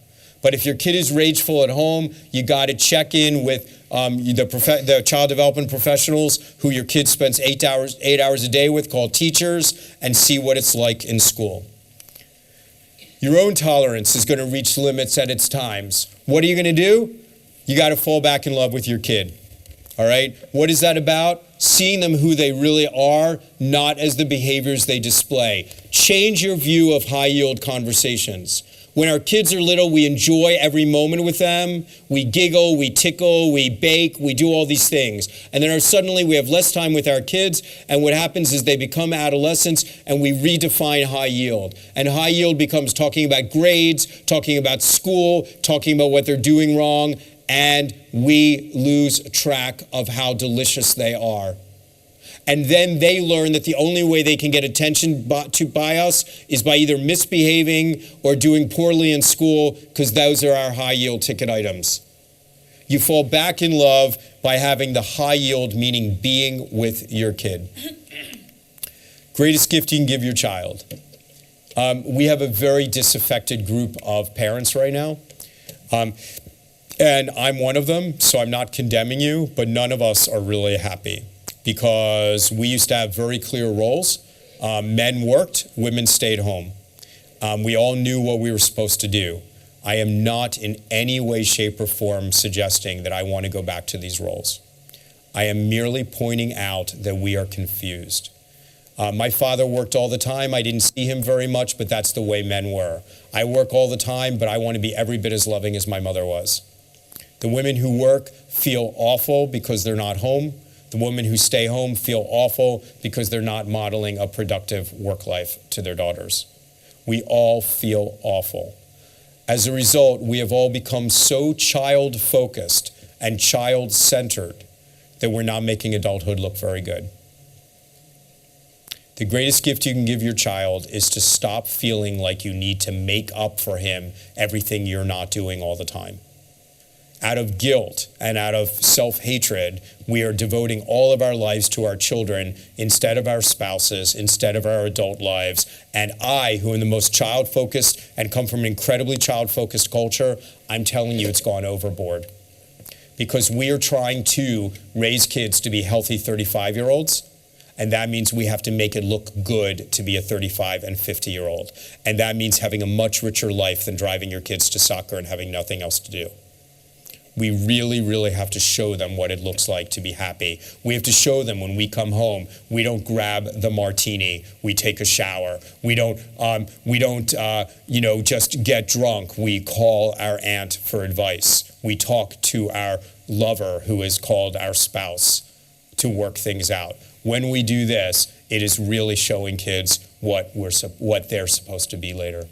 But if your kid is rageful at home, you got to check in with the child development professionals who your kid spends 8 hours a day with, called teachers, and see what it's like in school. Your own tolerance is going to reach limits at its times. What are you going to do? You got to fall back in love with your kid. All right? What is that about? Seeing them who they really are, not as the behaviors they display. Change your view of high-yield conversations. When our kids are little, we enjoy every moment with them. We giggle, we tickle, we bake, we do all these things. And then suddenly we have less time with our kids, and what happens is they become adolescents, and we redefine high yield. And high yield becomes talking about grades, talking about school, talking about what they're doing wrong, and we lose track of how delicious they are. And then they learn that the only way they can get attention by us is by either misbehaving or doing poorly in school, because those are our high yield ticket items. You fall back in love by having the high yield, meaning being with your kid. Greatest gift you can give your child. We have a very disaffected group of parents right now. And I'm one of them, so I'm not condemning you, but none of us are really happy. Because we used to have very clear roles. Men worked, women stayed home. We all knew what we were supposed to do. I am not in any way, shape, or form suggesting that I want to go back to these roles. I am merely pointing out that we are confused. My father worked all the time. I didn't see him very much, but that's the way men were. I work all the time, but I want to be every bit as loving as my mother was. The women who work feel awful because they're not home. The women who stay home feel awful because they're not modeling a productive work life to their daughters. We all feel awful. As a result, we have all become so child-focused and child-centered that we're not making adulthood look very good. The greatest gift you can give your child is to stop feeling like you need to make up for him everything you're not doing all the time. Out of guilt and out of self-hatred, we are devoting all of our lives to our children instead of our spouses, instead of our adult lives. And I, who am the most child-focused and come from an incredibly child-focused culture, I'm telling you it's gone overboard. Because we are trying to raise kids to be healthy 35-year-olds, and that means we have to make it look good to be a 35 and 50-year-old. And that means having a much richer life than driving your kids to soccer and having nothing else to do. We really, really have to show them what it looks like to be happy. We have to show them when we come home, we don't grab the martini, we take a shower. We don't just get drunk. We call our aunt for advice. We talk to our lover, who is called our spouse, to work things out. When we do this, it is really showing kids what they're supposed to be later.